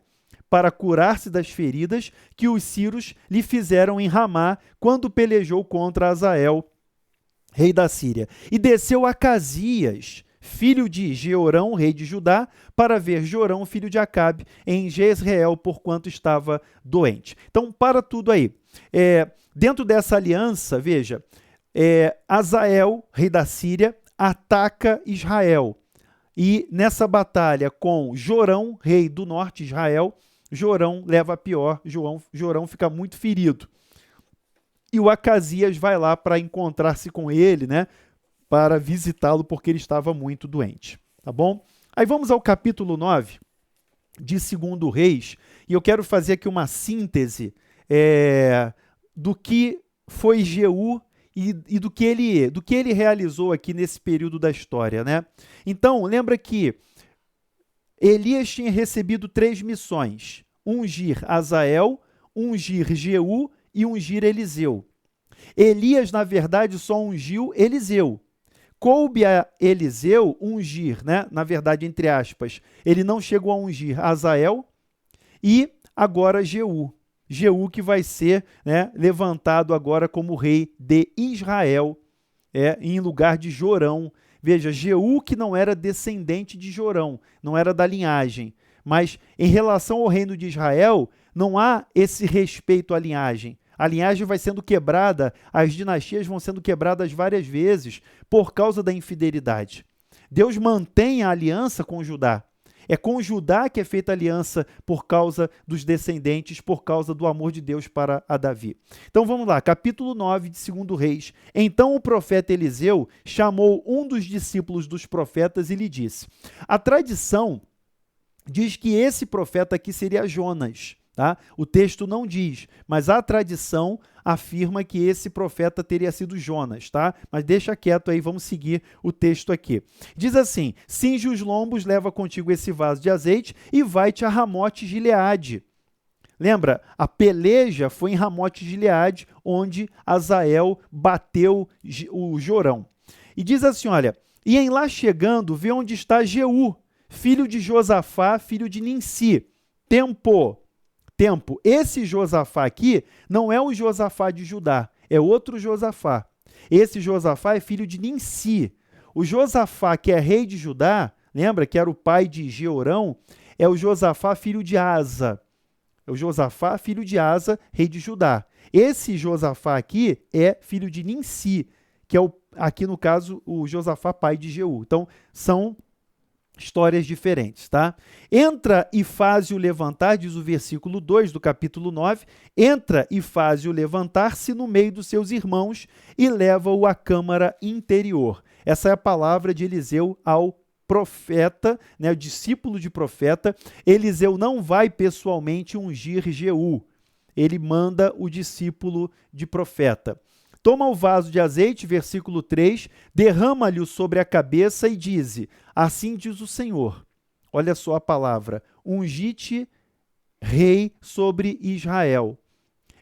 para curar-se das feridas que os sírios lhe fizeram em Ramá, quando pelejou contra Azael, rei da Síria. E desceu Acasias, filho de Jeorão, rei de Judá, para ver Jorão, filho de Acabe, em Jezreel, porquanto estava doente. Então, para tudo aí. Dentro dessa aliança, veja, Azael, rei da Síria, ataca Israel. E nessa batalha com Jorão, rei do norte, Israel, Jorão leva a pior, Jorão fica muito ferido. E o Acasias vai lá para encontrar-se com ele, né, para visitá-lo, porque ele estava muito doente. Tá bom? Aí vamos ao capítulo 9 de 2 Reis, e eu quero fazer aqui uma síntese do que foi Jeú e do que ele realizou aqui nesse período da história, né? Então, lembra que Elias tinha recebido 3 missões: ungir Azael, ungir Jeú e ungir Eliseu. Elias, na verdade, só ungiu Eliseu. Coube a Eliseu ungir, né? Na verdade, entre aspas, ele não chegou a ungir Azael e agora Jeú. Jeú que vai ser, né, levantado agora como rei de Israel, em lugar de Jorão. Veja, Jeú que não era descendente de Jorão, não era da linhagem, mas em relação ao reino de Israel, não há esse respeito à linhagem. A linhagem vai sendo quebrada, as dinastias vão sendo quebradas várias vezes por causa da infidelidade. Deus mantém a aliança com Judá. É com Judá que é feita a aliança por causa dos descendentes, por causa do amor de Deus para a Davi. Então vamos lá, capítulo 9 de 2 Reis. Então o profeta Eliseu chamou um dos discípulos dos profetas e lhe disse: a tradição diz que esse profeta aqui seria Jonas. Tá? O texto não diz, mas a tradição afirma que esse profeta teria sido Jonas, tá? Mas deixa quieto aí, vamos seguir o texto aqui. Diz assim: cinge os lombos, leva contigo esse vaso de azeite e vai-te a Ramote Gileade. Lembra, a peleja foi em Ramote Gileade, onde Azael bateu o Jorão. E diz assim, olha, e em lá chegando, vê onde está Jeú, filho de Josafá, filho de Ninsi. Tempo. Esse Josafá aqui não é o Josafá de Judá, é outro Josafá. Esse Josafá é filho de Ninsi. O Josafá, que é rei de Judá, lembra que era o pai de Jeorão, é o Josafá, filho de Asa. É o Josafá, filho de Asa, rei de Judá. Esse Josafá aqui é filho de Ninsi, que é aqui no caso o Josafá, pai de Jeú. Então, são histórias diferentes, tá? Entra e faze-o levantar, diz o versículo 2 do capítulo 9, entra e faze-o levantar-se no meio dos seus irmãos e leva-o à câmara interior. Essa é a palavra de Eliseu ao profeta, né, o discípulo de profeta. Eliseu não vai pessoalmente ungir Jeú, ele manda o discípulo de profeta. Toma o vaso de azeite, versículo 3, derrama-lhe-o sobre a cabeça e dize, assim diz o Senhor, olha só a palavra, ungi-te rei sobre Israel.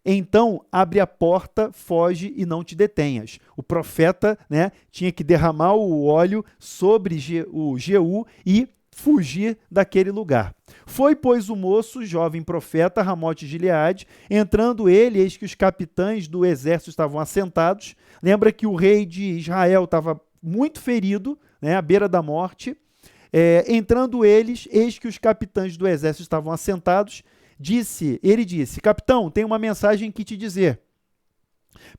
Então, abre a porta, foge e não te detenhas. O profeta, né, tinha que derramar o óleo sobre o Jeú e fugir daquele lugar. Foi, pois, o moço, jovem profeta, Ramote de Gileade, entrando ele, eis que os capitães do exército estavam assentados. Lembra que o rei de Israel estava muito ferido, né, à beira da morte. Entrando eles, eis que os capitães do exército estavam assentados. Ele disse, capitão, tenho uma mensagem que te dizer.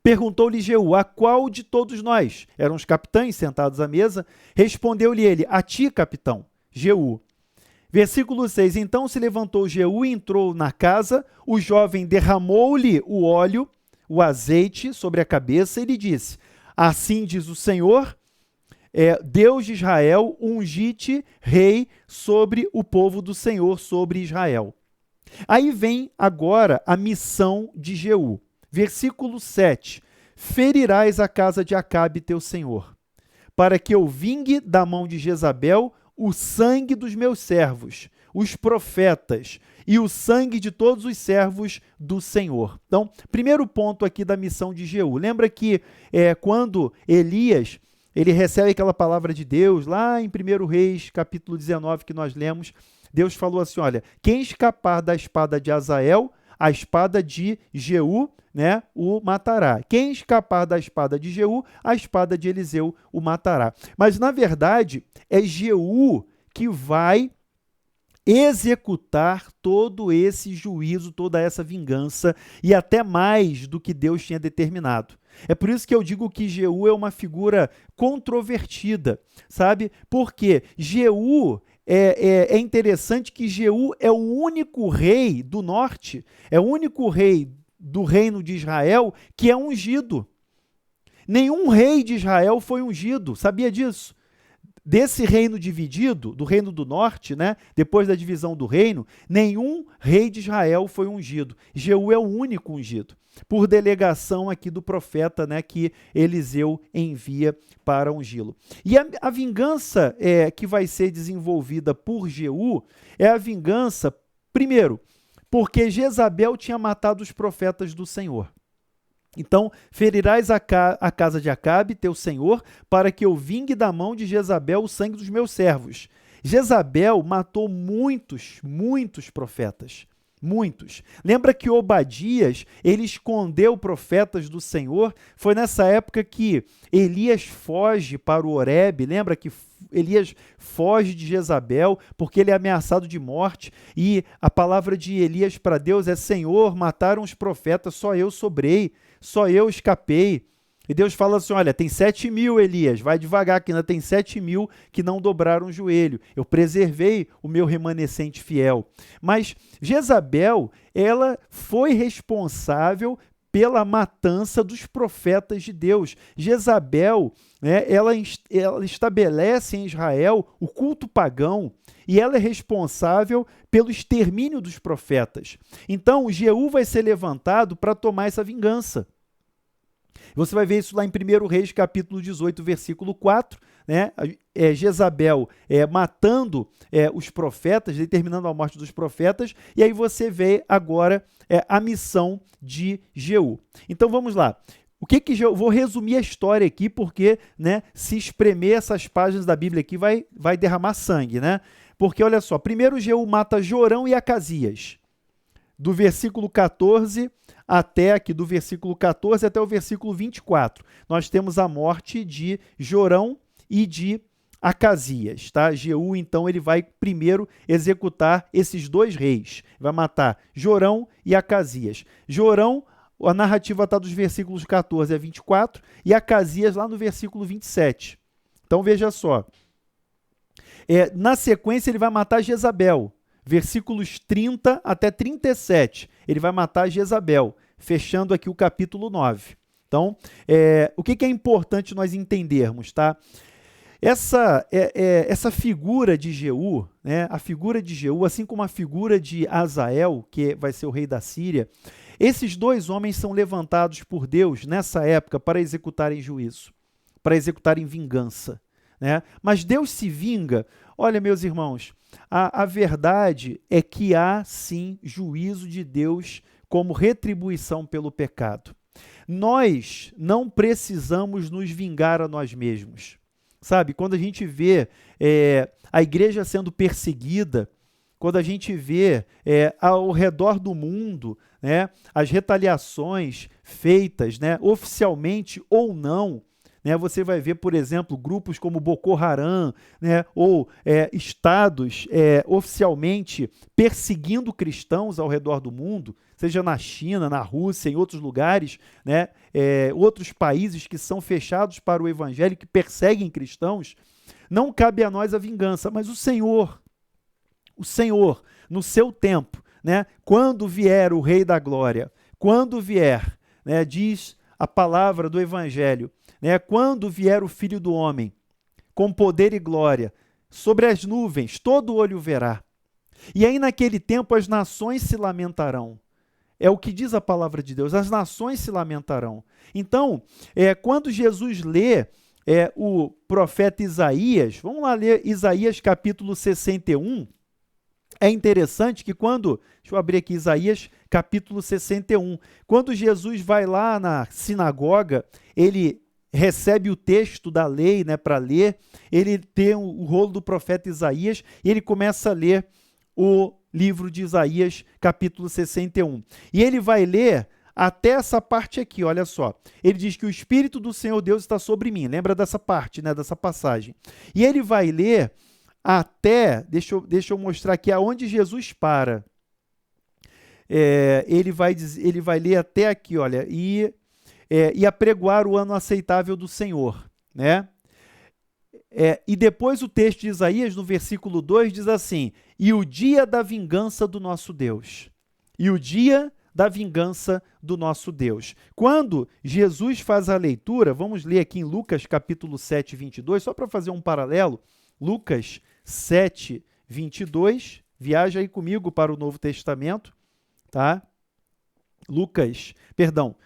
Perguntou-lhe Jeú, a qual de todos nós? Eram os capitães sentados à mesa. Respondeu-lhe ele, a ti, capitão. Jeú. Versículo 6, então se levantou Jeú e entrou na casa, o jovem derramou-lhe o óleo, o azeite sobre a cabeça e lhe disse, assim diz o Senhor, Deus de Israel, ungi-te rei sobre o povo do Senhor, sobre Israel. Aí vem agora a missão de Jeú. Versículo 7, ferirás a casa de Acabe teu senhor, para que eu vingue da mão de Jezabel o sangue dos meus servos, os profetas, e o sangue de todos os servos do Senhor. Então, primeiro ponto aqui da missão de Jeú. Lembra que quando Elias, ele recebe aquela palavra de Deus, lá em 1 Reis, capítulo 19, que nós lemos, Deus falou assim, olha, quem escapar da espada de Azael, a espada de Jeú, né, o matará. Quem escapar da espada de Jeú, a espada de Eliseu o matará. Mas, na verdade, é Jeú que vai executar todo esse juízo, toda essa vingança, e até mais do que Deus tinha determinado. É por isso que eu digo que Jeú é uma figura controvertida, sabe? Porque Jeú é interessante que Jeú é o único rei do norte, é o único rei do reino de Israel que é ungido. Nenhum rei de Israel foi ungido, sabia disso? Desse reino dividido, do reino do norte, né, depois da divisão do reino, nenhum rei de Israel foi ungido. Jeú é o único ungido, por delegação aqui do profeta, né, que Eliseu envia para ungí-lo. E a vingança que vai ser desenvolvida por Jeú é a vingança, primeiro, porque Jezabel tinha matado os profetas do Senhor. Então, ferirás a casa de Acabe, teu senhor, para que eu vingue da mão de Jezabel o sangue dos meus servos. Jezabel matou muitos profetas. Muitos. Lembra que Obadias, ele escondeu profetas do Senhor? Foi nessa época que Elias foge para o Horebe. Lembra que Elias foge de Jezabel porque ele é ameaçado de morte? E a palavra de Elias para Deus é, Senhor, mataram os profetas, só eu sobrei, só eu escapei. E Deus fala assim, olha, tem 7.000, Elias, vai devagar, que ainda tem 7.000 que não dobraram o joelho. Eu preservei o meu remanescente fiel. Mas Jezabel, ela foi responsável pela matança dos profetas de Deus. Jezabel, né, ela estabelece em Israel o culto pagão e ela é responsável pelo extermínio dos profetas. Então, Jeú vai ser levantado para tomar essa vingança. Você vai ver isso lá em 1 Reis, capítulo 18, versículo 4, né? Jezabel matando os profetas, determinando a morte dos profetas, e aí você vê agora a missão de Jeú. Então vamos lá. O que Jeú... Vou resumir a história aqui, porque, né, se espremer essas páginas da Bíblia aqui vai derramar sangue, né? Porque, olha só, primeiro Jeú mata Jorão e Acasias, do versículo 14 até aqui, do versículo 14 até o versículo 24. Nós temos a morte de Jorão e de Acasias, tá? Jeú, então, ele vai primeiro executar esses dois reis. Vai matar Jorão e Acasias. Jorão, a narrativa está dos versículos 14 a 24 e Acasias lá no versículo 27. Então veja só. Na sequência ele vai matar Jezabel, versículos 30 até 37. Ele vai matar Jezabel, fechando aqui o capítulo 9. Então, o que é importante nós entendermos, tá? Essa figura de Jeú, né, a figura de Jeú, assim como a figura de Azael, que vai ser o rei da Síria, esses dois homens são levantados por Deus nessa época para executarem juízo, para executarem vingança, né? Mas Deus se vinga. Olha, meus irmãos, a verdade é que há sim juízo de Deus como retribuição pelo pecado. Nós não precisamos nos vingar a nós mesmos. Sabe, quando a gente vê a igreja sendo perseguida, quando a gente vê ao redor do mundo, né, as retaliações feitas, né, oficialmente ou não, né, você vai ver, por exemplo, grupos como Boko Haram, né, ou estados oficialmente perseguindo cristãos ao redor do mundo, seja na China, na Rússia, em outros lugares, né, outros países que são fechados para o evangelho, que perseguem cristãos. Não cabe a nós a vingança, mas o Senhor, no seu tempo, né, quando vier o Rei da Glória, quando vier, né, diz a palavra do evangelho, né, quando vier o Filho do Homem, com poder e glória, sobre as nuvens, todo olho verá. E aí naquele tempo as nações se lamentarão. É o que diz a palavra de Deus, as nações se lamentarão. Então, quando Jesus lê o profeta Isaías, vamos lá ler Isaías capítulo 61, é interessante que deixa eu abrir aqui Isaías capítulo 61, quando Jesus vai lá na sinagoga, ele recebe o texto da lei, né, para ler, ele tem o rolo do profeta Isaías e ele começa a ler o livro de Isaías, capítulo 61. E ele vai ler até essa parte aqui, olha só. Ele diz que o Espírito do Senhor Deus está sobre mim. Lembra dessa parte, né, dessa passagem. E ele vai ler até, deixa eu mostrar aqui aonde Jesus para. Ele vai ler até aqui, olha, e apregoar o ano aceitável do Senhor, né? E depois o texto de Isaías, no versículo 2, diz assim: e o dia da vingança do nosso Deus. E o dia da vingança do nosso Deus. Quando Jesus faz a leitura, vamos ler aqui em Lucas capítulo 7, 22, só para fazer um paralelo, Lucas 7, 22, viaja aí comigo para o Novo Testamento, tá?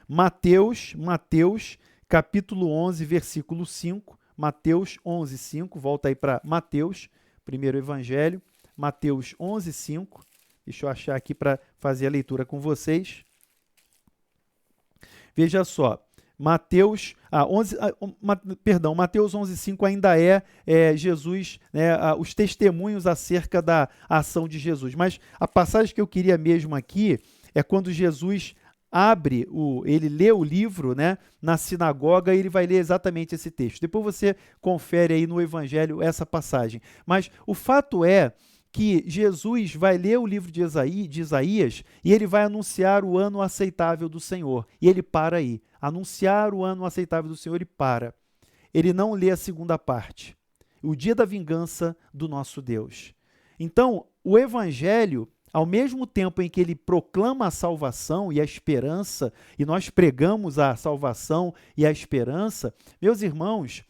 Mateus, capítulo 11, versículo 5, Mateus 11, 5, volta aí para Mateus, primeiro evangelho, Mateus 11, 5, deixa eu achar aqui para fazer a leitura com vocês. Veja só, Mateus 11, 5 ainda Jesus, né, os testemunhos acerca da ação de Jesus, mas a passagem que eu queria mesmo aqui é quando Jesus ele lê o livro, né, na sinagoga e ele vai ler exatamente esse texto. Depois você confere aí no Evangelho essa passagem. Mas o fato é que Jesus vai ler o livro de Isaías e ele vai anunciar o ano aceitável do Senhor. E ele para aí. Anunciar o ano aceitável do Senhor, ele para. Ele não lê a segunda parte. O dia da vingança do nosso Deus. Então, o Evangelho, ao mesmo tempo em que ele proclama a salvação e a esperança, e nós pregamos a salvação e a esperança, meus irmãos,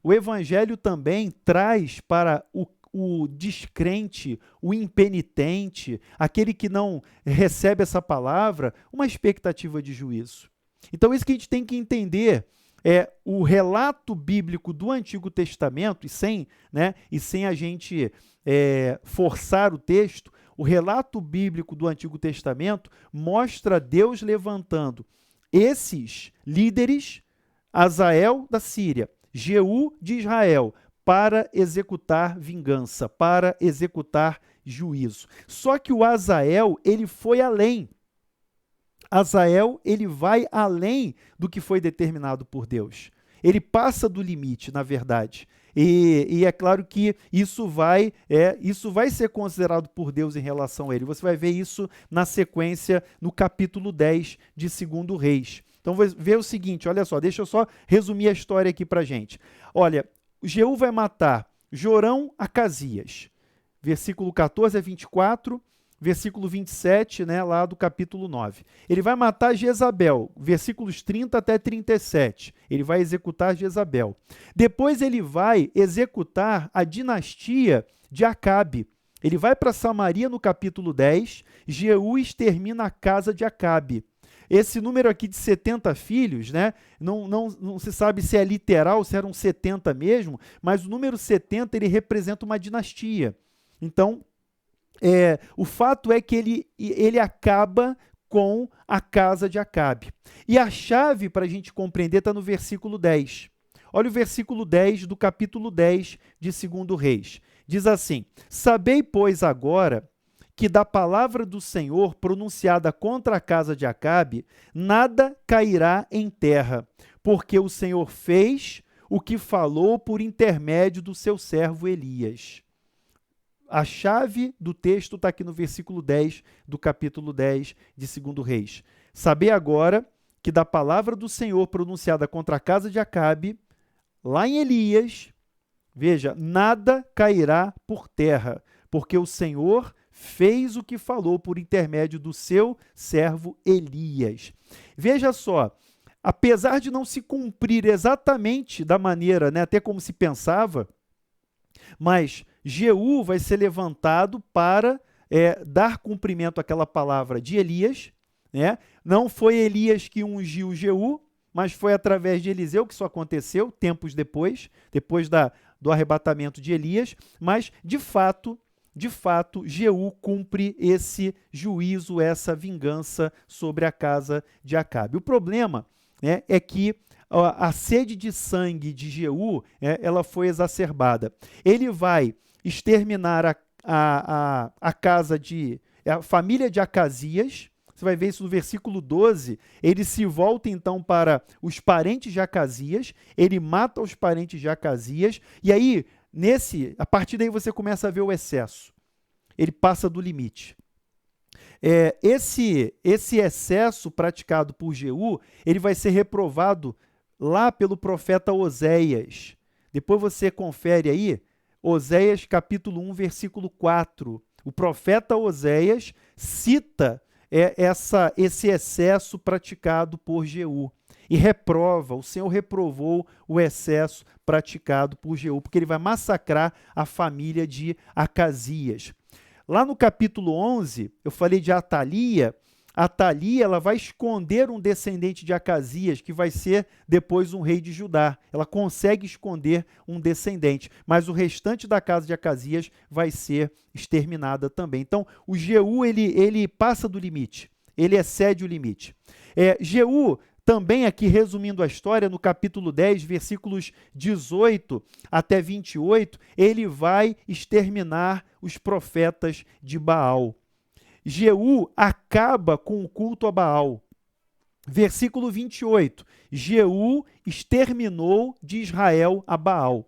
o Evangelho também traz para o descrente, o impenitente, aquele que não recebe essa palavra, uma expectativa de juízo. Então, isso que a gente tem que entender o relato bíblico do Antigo Testamento, e sem a gente forçar o texto, o relato bíblico do Antigo Testamento mostra Deus levantando esses líderes, Azael da Síria, Jeú de Israel, para executar vingança, para executar juízo. Só que o Azael, ele foi além. Azael, ele vai além do que foi determinado por Deus. Ele passa do limite, na verdade. E é claro que isso vai ser considerado por Deus em relação a ele. Você vai ver isso na sequência no capítulo 10 de 2 Reis. Então, vê o seguinte, olha só, deixa eu só resumir a história aqui para gente. Olha, Jeú vai matar Jorão, Acasias, versículo 14 a 24, versículo 27, né, lá do capítulo 9. Ele vai matar Jezabel, versículos 30 até 37. Ele vai executar Jezabel. Depois ele vai executar a dinastia de Acabe. Ele vai para Samaria no capítulo 10, Jeú extermina a casa de Acabe. Esse número aqui de 70 filhos, né, não se sabe se é literal, se eram 70 mesmo, mas o número 70 ele representa uma dinastia. Então, o fato é que ele acaba com a casa de Acabe. E a chave para a gente compreender está no versículo 10. Olha o versículo 10 do capítulo 10 de 2 Reis. Diz assim: Sabei, pois, agora que da palavra do Senhor pronunciada contra a casa de Acabe, nada cairá em terra, porque o Senhor fez o que falou por intermédio do seu servo Elias. A chave do texto está aqui no versículo 10 do capítulo 10 de 2 Reis. Sabei agora que da palavra do Senhor pronunciada contra a casa de Acabe, lá em Elias, veja, nada cairá por terra, porque o Senhor fez o que falou por intermédio do seu servo Elias. Veja só, apesar de não se cumprir exatamente da maneira, né, até como se pensava, mas Jeú vai ser levantado para dar cumprimento àquela palavra de Elias, né? Não foi Elias que ungiu Jeú, mas foi através de Eliseu que isso aconteceu, tempos depois do arrebatamento de Elias, mas de fato, Jeú cumpre esse juízo, essa vingança sobre a casa de Acabe. O problema, né, é que a sede de sangue de Jeú, ela foi exacerbada. Ele vai exterminar a casa a família de Acasias. Você vai ver isso no versículo 12. Ele se volta então para os parentes de Acasias, ele mata os parentes de Acasias, e aí, a partir daí você começa a ver o excesso. Ele passa do limite. Esse excesso praticado por Jeú, ele vai ser reprovado lá pelo profeta Oséias. Depois você confere aí, Oséias capítulo 1, versículo 4. O profeta Oséias cita esse excesso praticado por Jeú e o Senhor reprovou o excesso praticado por Jeú, porque ele vai massacrar a família de Acasias. Lá no capítulo 11, eu falei de Atalia. Atalia, ela vai esconder um descendente de Acasias, que vai ser depois um rei de Judá. Ela consegue esconder um descendente, mas o restante da casa de Acasias vai ser exterminada também. Então, o Jeú, ele passa do limite, ele excede o limite. Jeú, também aqui resumindo a história, no capítulo 10, versículos 18 até 28, ele vai exterminar os profetas de Baal. Jeú acaba com o culto a Baal. Versículo 28, Jeú exterminou de Israel a Baal.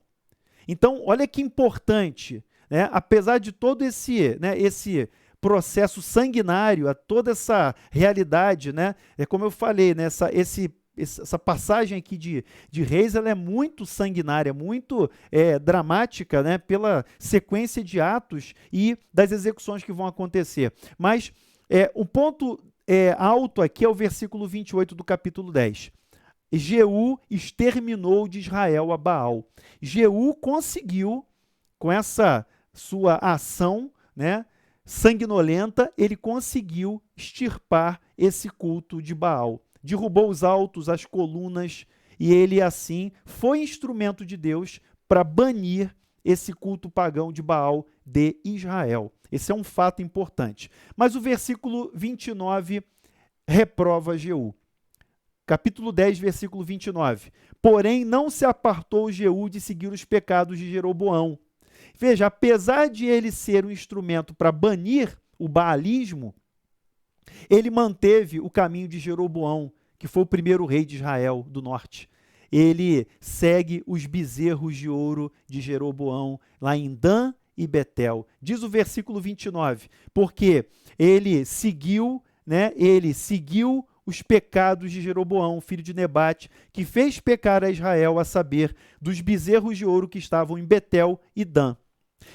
Então, olha que importante, né? Apesar de todo esse processo sanguinário, a toda essa realidade, né? Como eu falei, né? Essa passagem aqui de Reis, ela é muito sanguinária, muito dramática, né, pela sequência de atos e das execuções que vão acontecer. Mas o ponto alto aqui é o versículo 28 do capítulo 10. Jeú exterminou de Israel a Baal. Jeú conseguiu, com essa sua ação, né, sanguinolenta, ele conseguiu extirpar esse culto de Baal. Derrubou os altos, as colunas, e ele, assim, foi instrumento de Deus para banir esse culto pagão de Baal de Israel. Esse é um fato importante. Mas o versículo 29 reprova Jeú. Capítulo 10, versículo 29. Porém, não se apartou Jeú de seguir os pecados de Jeroboão. Veja, apesar de ele ser um instrumento para banir o baalismo, ele manteve o caminho de Jeroboão, que foi o primeiro rei de Israel do norte. ele segue os bezerros de ouro de Jeroboão, lá em Dan e Betel. Diz o versículo 29, porque ele seguiu os pecados de Jeroboão, filho de Nebate, que fez pecar a Israel, a saber, dos bezerros de ouro que estavam em Betel e Dan.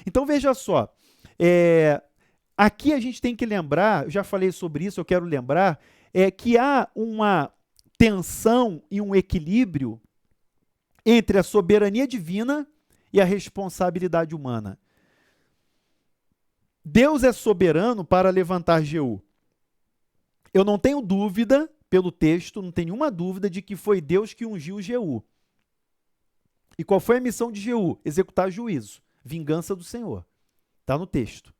Então veja só, aqui a gente tem que lembrar, eu já falei sobre isso, eu quero lembrar, que há uma tensão e um equilíbrio entre a soberania divina e a responsabilidade humana. Deus é soberano para levantar Jeú. Eu não tenho dúvida, pelo texto, não tenho nenhuma dúvida de que foi Deus que ungiu Jeú. E qual foi a missão de Jeú? Executar juízo, vingança do Senhor. Está no texto.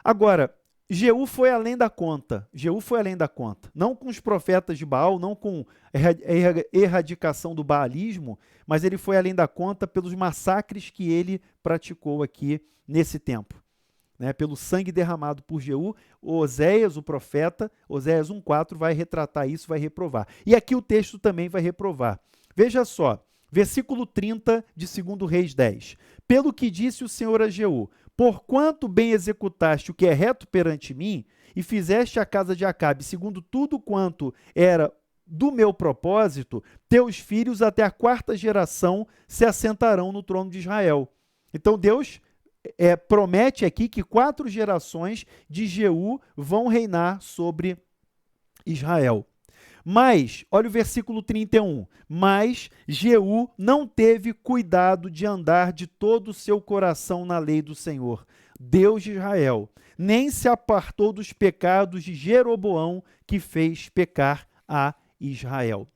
Agora, Jeú foi além da conta. Jeú foi além da conta. Não com os profetas de Baal, não com a erradicação do baalismo, mas ele foi além da conta pelos massacres que ele praticou aqui nesse tempo. Pelo sangue derramado por Jeú, Oséias, o profeta, Oséias 1,4, vai retratar isso, vai reprovar. E aqui o texto também vai reprovar. Veja só, versículo 30 de 2 Reis 10. Pelo que disse o Senhor a Jeú, porquanto bem executaste o que é reto perante mim, e fizeste a casa de Acabe segundo tudo quanto era do meu propósito, teus filhos até a 4ª geração se assentarão no trono de Israel. Então Deus promete aqui que 4 gerações de Jeú vão reinar sobre Israel. Mas, olha o versículo 31, mas Jeú não teve cuidado de andar de todo o seu coração na lei do Senhor, Deus de Israel, nem se apartou dos pecados de Jeroboão, que fez pecar a Israel.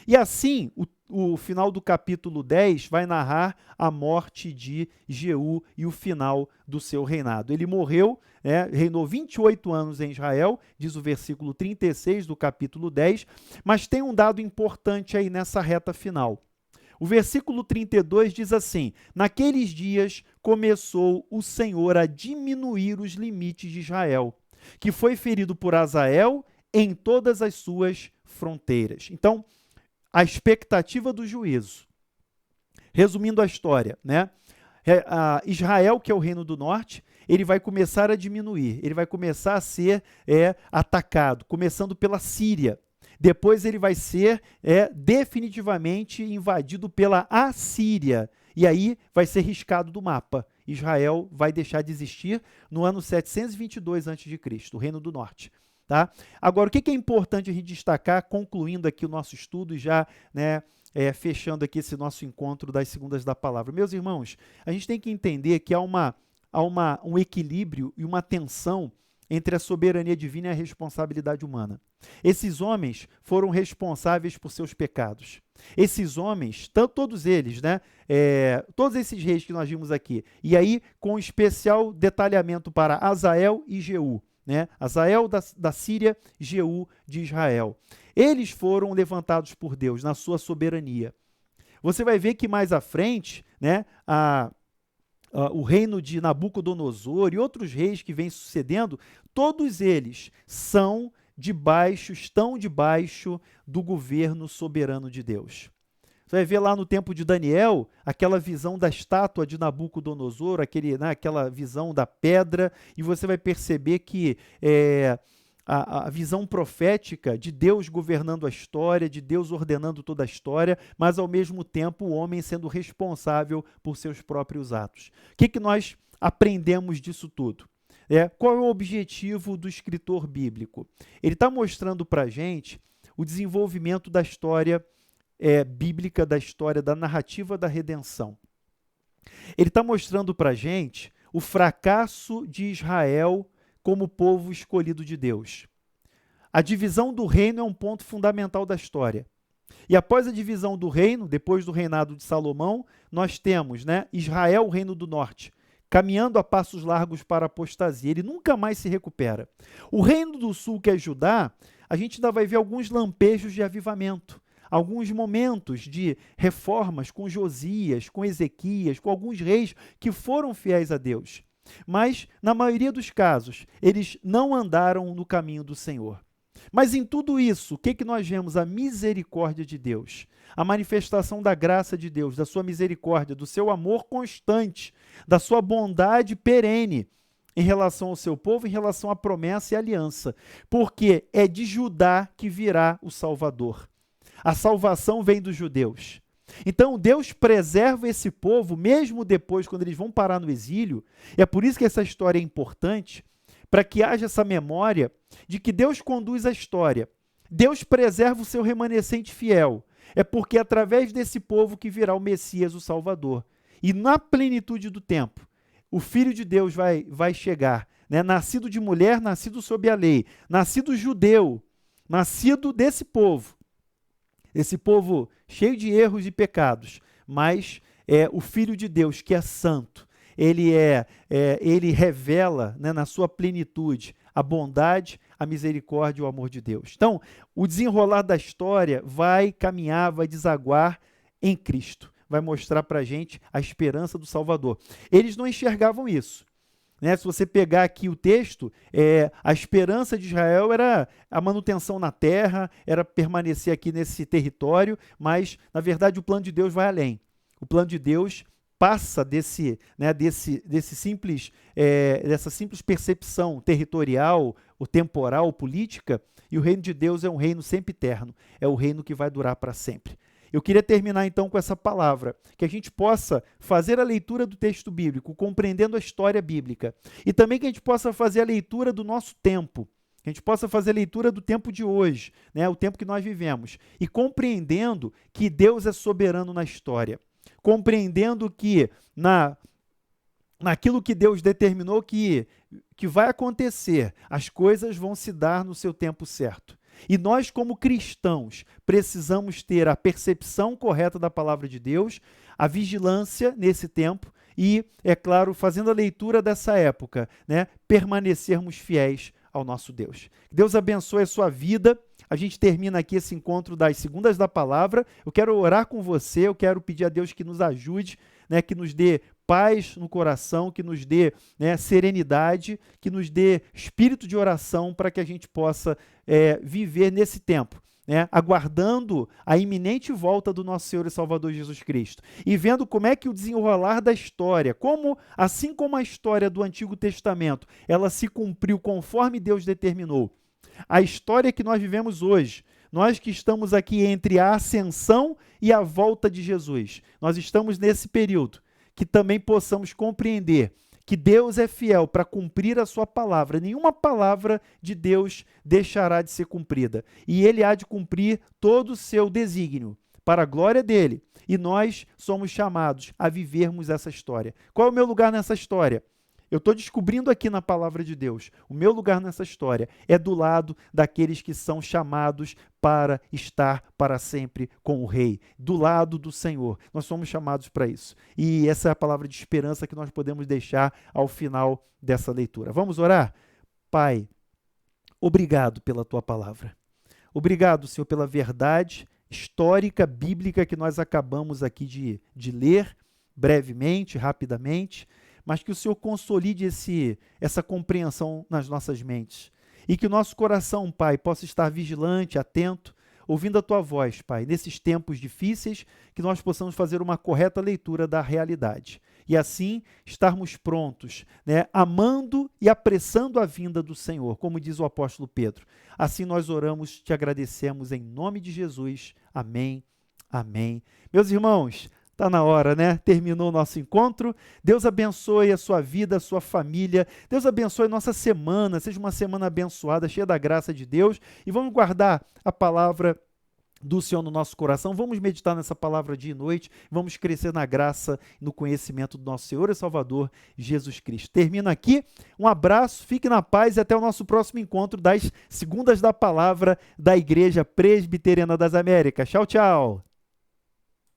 E assim, o final do capítulo 10 vai narrar a morte de Jeú e o final do seu reinado. Ele morreu, reinou 28 anos em Israel, diz o versículo 36 do capítulo 10, mas tem um dado importante aí nessa reta final. O versículo 32 diz assim, naqueles dias começou o Senhor a diminuir os limites de Israel, que foi ferido por Hazael em todas as suas fronteiras. Então, a expectativa do juízo. Resumindo a história, Israel, que é o reino do norte, ele vai começar a diminuir, ele vai começar a ser atacado, começando pela Síria. Depois ele vai ser definitivamente invadido pela Assíria, e aí vai ser riscado do mapa. Israel vai deixar de existir no ano 722 a.C., o reino do norte. Tá? Agora, o que é importante a gente destacar, concluindo aqui o nosso estudo e já fechando aqui esse nosso encontro das segundas da palavra. Meus irmãos, a gente tem que entender que há um equilíbrio e uma tensão entre a soberania divina e a responsabilidade humana. Esses homens foram responsáveis por seus pecados. Esses homens, todos eles, todos esses reis que nós vimos aqui, e aí com especial detalhamento para Hazael e Jeú, Hazael da Síria, Jeú de Israel. Eles foram levantados por Deus na sua soberania. Você vai ver que mais à frente, o reino de Nabucodonosor e outros reis que vêm sucedendo, todos eles estão debaixo do governo soberano de Deus. Você vai ver lá no tempo de Daniel, aquela visão da estátua de Nabucodonosor, aquela visão da pedra, e você vai perceber que a visão profética de Deus governando a história, de Deus ordenando toda a história, mas ao mesmo tempo o homem sendo responsável por seus próprios atos. O que nós aprendemos disso tudo? Qual é o objetivo do escritor bíblico? Ele está mostrando para a gente o desenvolvimento da história bíblica, da história, da narrativa da redenção. Ele está mostrando para a gente o fracasso de Israel como povo escolhido de Deus. A divisão do reino é um ponto fundamental da história. E após a divisão do reino, depois do reinado de Salomão, nós temos Israel, o reino do norte, caminhando a passos largos para a apostasia. Ele nunca mais se recupera. O reino do sul, que é Judá, a gente ainda vai ver alguns lampejos de avivamento. Alguns momentos de reformas com Josias, com Ezequias, com alguns reis que foram fiéis a Deus. Mas, na maioria dos casos, eles não andaram no caminho do Senhor. Mas em tudo isso, o que que nós vemos? A misericórdia de Deus, a manifestação da graça de Deus, da sua misericórdia, do seu amor constante, da sua bondade perene em relação ao seu povo, em relação à promessa e aliança, porque é de Judá que virá o Salvador. A salvação vem dos judeus. Então, Deus preserva esse povo, mesmo depois, quando eles vão parar no exílio. É por isso que essa história é importante, para que haja essa memória de que Deus conduz a história. Deus preserva o seu remanescente fiel. É porque é através desse povo que virá o Messias, o Salvador. E na plenitude do tempo, o Filho de Deus vai chegar, né? Nascido de mulher, nascido sob a lei, nascido judeu, nascido desse povo. Esse povo cheio de erros e pecados, mas é o Filho de Deus que é santo. Ele revela, né, na sua plenitude a bondade, a misericórdia e o amor de Deus. Então, o desenrolar da história vai caminhar, vai desaguar em Cristo. Vai mostrar para a gente a esperança do Salvador. Eles não enxergavam isso. Né? Se você pegar aqui o texto, a esperança de Israel era a manutenção na terra, era permanecer aqui nesse território, mas, na verdade, o plano de Deus vai além. O plano de Deus passa dessa simples percepção territorial, ou temporal, política, e o reino de Deus é um reino sempre eterno, é o reino que vai durar para sempre. Eu queria terminar então com essa palavra, que a gente possa fazer a leitura do texto bíblico, compreendendo a história bíblica, e também que a gente possa fazer a leitura do nosso tempo, que a gente possa fazer a leitura do tempo de hoje, né, o tempo que nós vivemos, e compreendendo que Deus é soberano na história, compreendendo que naquilo que Deus determinou que vai acontecer, as coisas vão se dar no seu tempo certo. E nós, como cristãos, precisamos ter a percepção correta da palavra de Deus, a vigilância nesse tempo e, é claro, fazendo a leitura dessa época, né, permanecermos fiéis ao nosso Deus. Deus abençoe a sua vida. A gente termina aqui esse encontro das segundas da palavra. Eu quero orar com você, eu quero pedir a Deus que nos ajude, né, que nos dê paz no coração, que nos dê, né, serenidade, que nos dê espírito de oração para que a gente possa viver nesse tempo, né, aguardando a iminente volta do nosso Senhor e Salvador Jesus Cristo e vendo como é que o desenrolar da história, assim como a história do Antigo Testamento, ela se cumpriu conforme Deus determinou. A história que nós vivemos hoje, nós que estamos aqui entre a ascensão e a volta de Jesus, nós estamos nesse período, que também possamos compreender que Deus é fiel para cumprir a sua palavra. Nenhuma palavra de Deus deixará de ser cumprida. E Ele há de cumprir todo o seu desígnio para a glória dEle. E nós somos chamados a vivermos essa história. Qual é o meu lugar nessa história? Eu estou descobrindo aqui na palavra de Deus, o meu lugar nessa história é do lado daqueles que são chamados para estar para sempre com o Rei, do lado do Senhor. Nós somos chamados para isso. E essa é a palavra de esperança que nós podemos deixar ao final dessa leitura. Vamos orar? Pai, obrigado pela Tua palavra. Obrigado, Senhor, pela verdade histórica, bíblica que nós acabamos aqui de ler brevemente, rapidamente, mas que o Senhor consolide essa compreensão nas nossas mentes. E que o nosso coração, Pai, possa estar vigilante, atento, ouvindo a Tua voz, Pai, nesses tempos difíceis, que nós possamos fazer uma correta leitura da realidade. E assim, estarmos prontos, né, amando e apressando a vinda do Senhor, como diz o apóstolo Pedro. Assim nós oramos, te agradecemos em nome de Jesus. Amém, amém. Meus irmãos, está na hora, né? Terminou o nosso encontro. Deus abençoe a sua vida, a sua família. Deus abençoe a nossa semana. Seja uma semana abençoada, cheia da graça de Deus. E vamos guardar a palavra do Senhor no nosso coração. Vamos meditar nessa palavra dia e noite. Vamos crescer na graça e no conhecimento do nosso Senhor e Salvador, Jesus Cristo. Termino aqui. Um abraço, fique na paz e até o nosso próximo encontro das Segundas da Palavra da Igreja Presbiteriana das Américas. Tchau, tchau.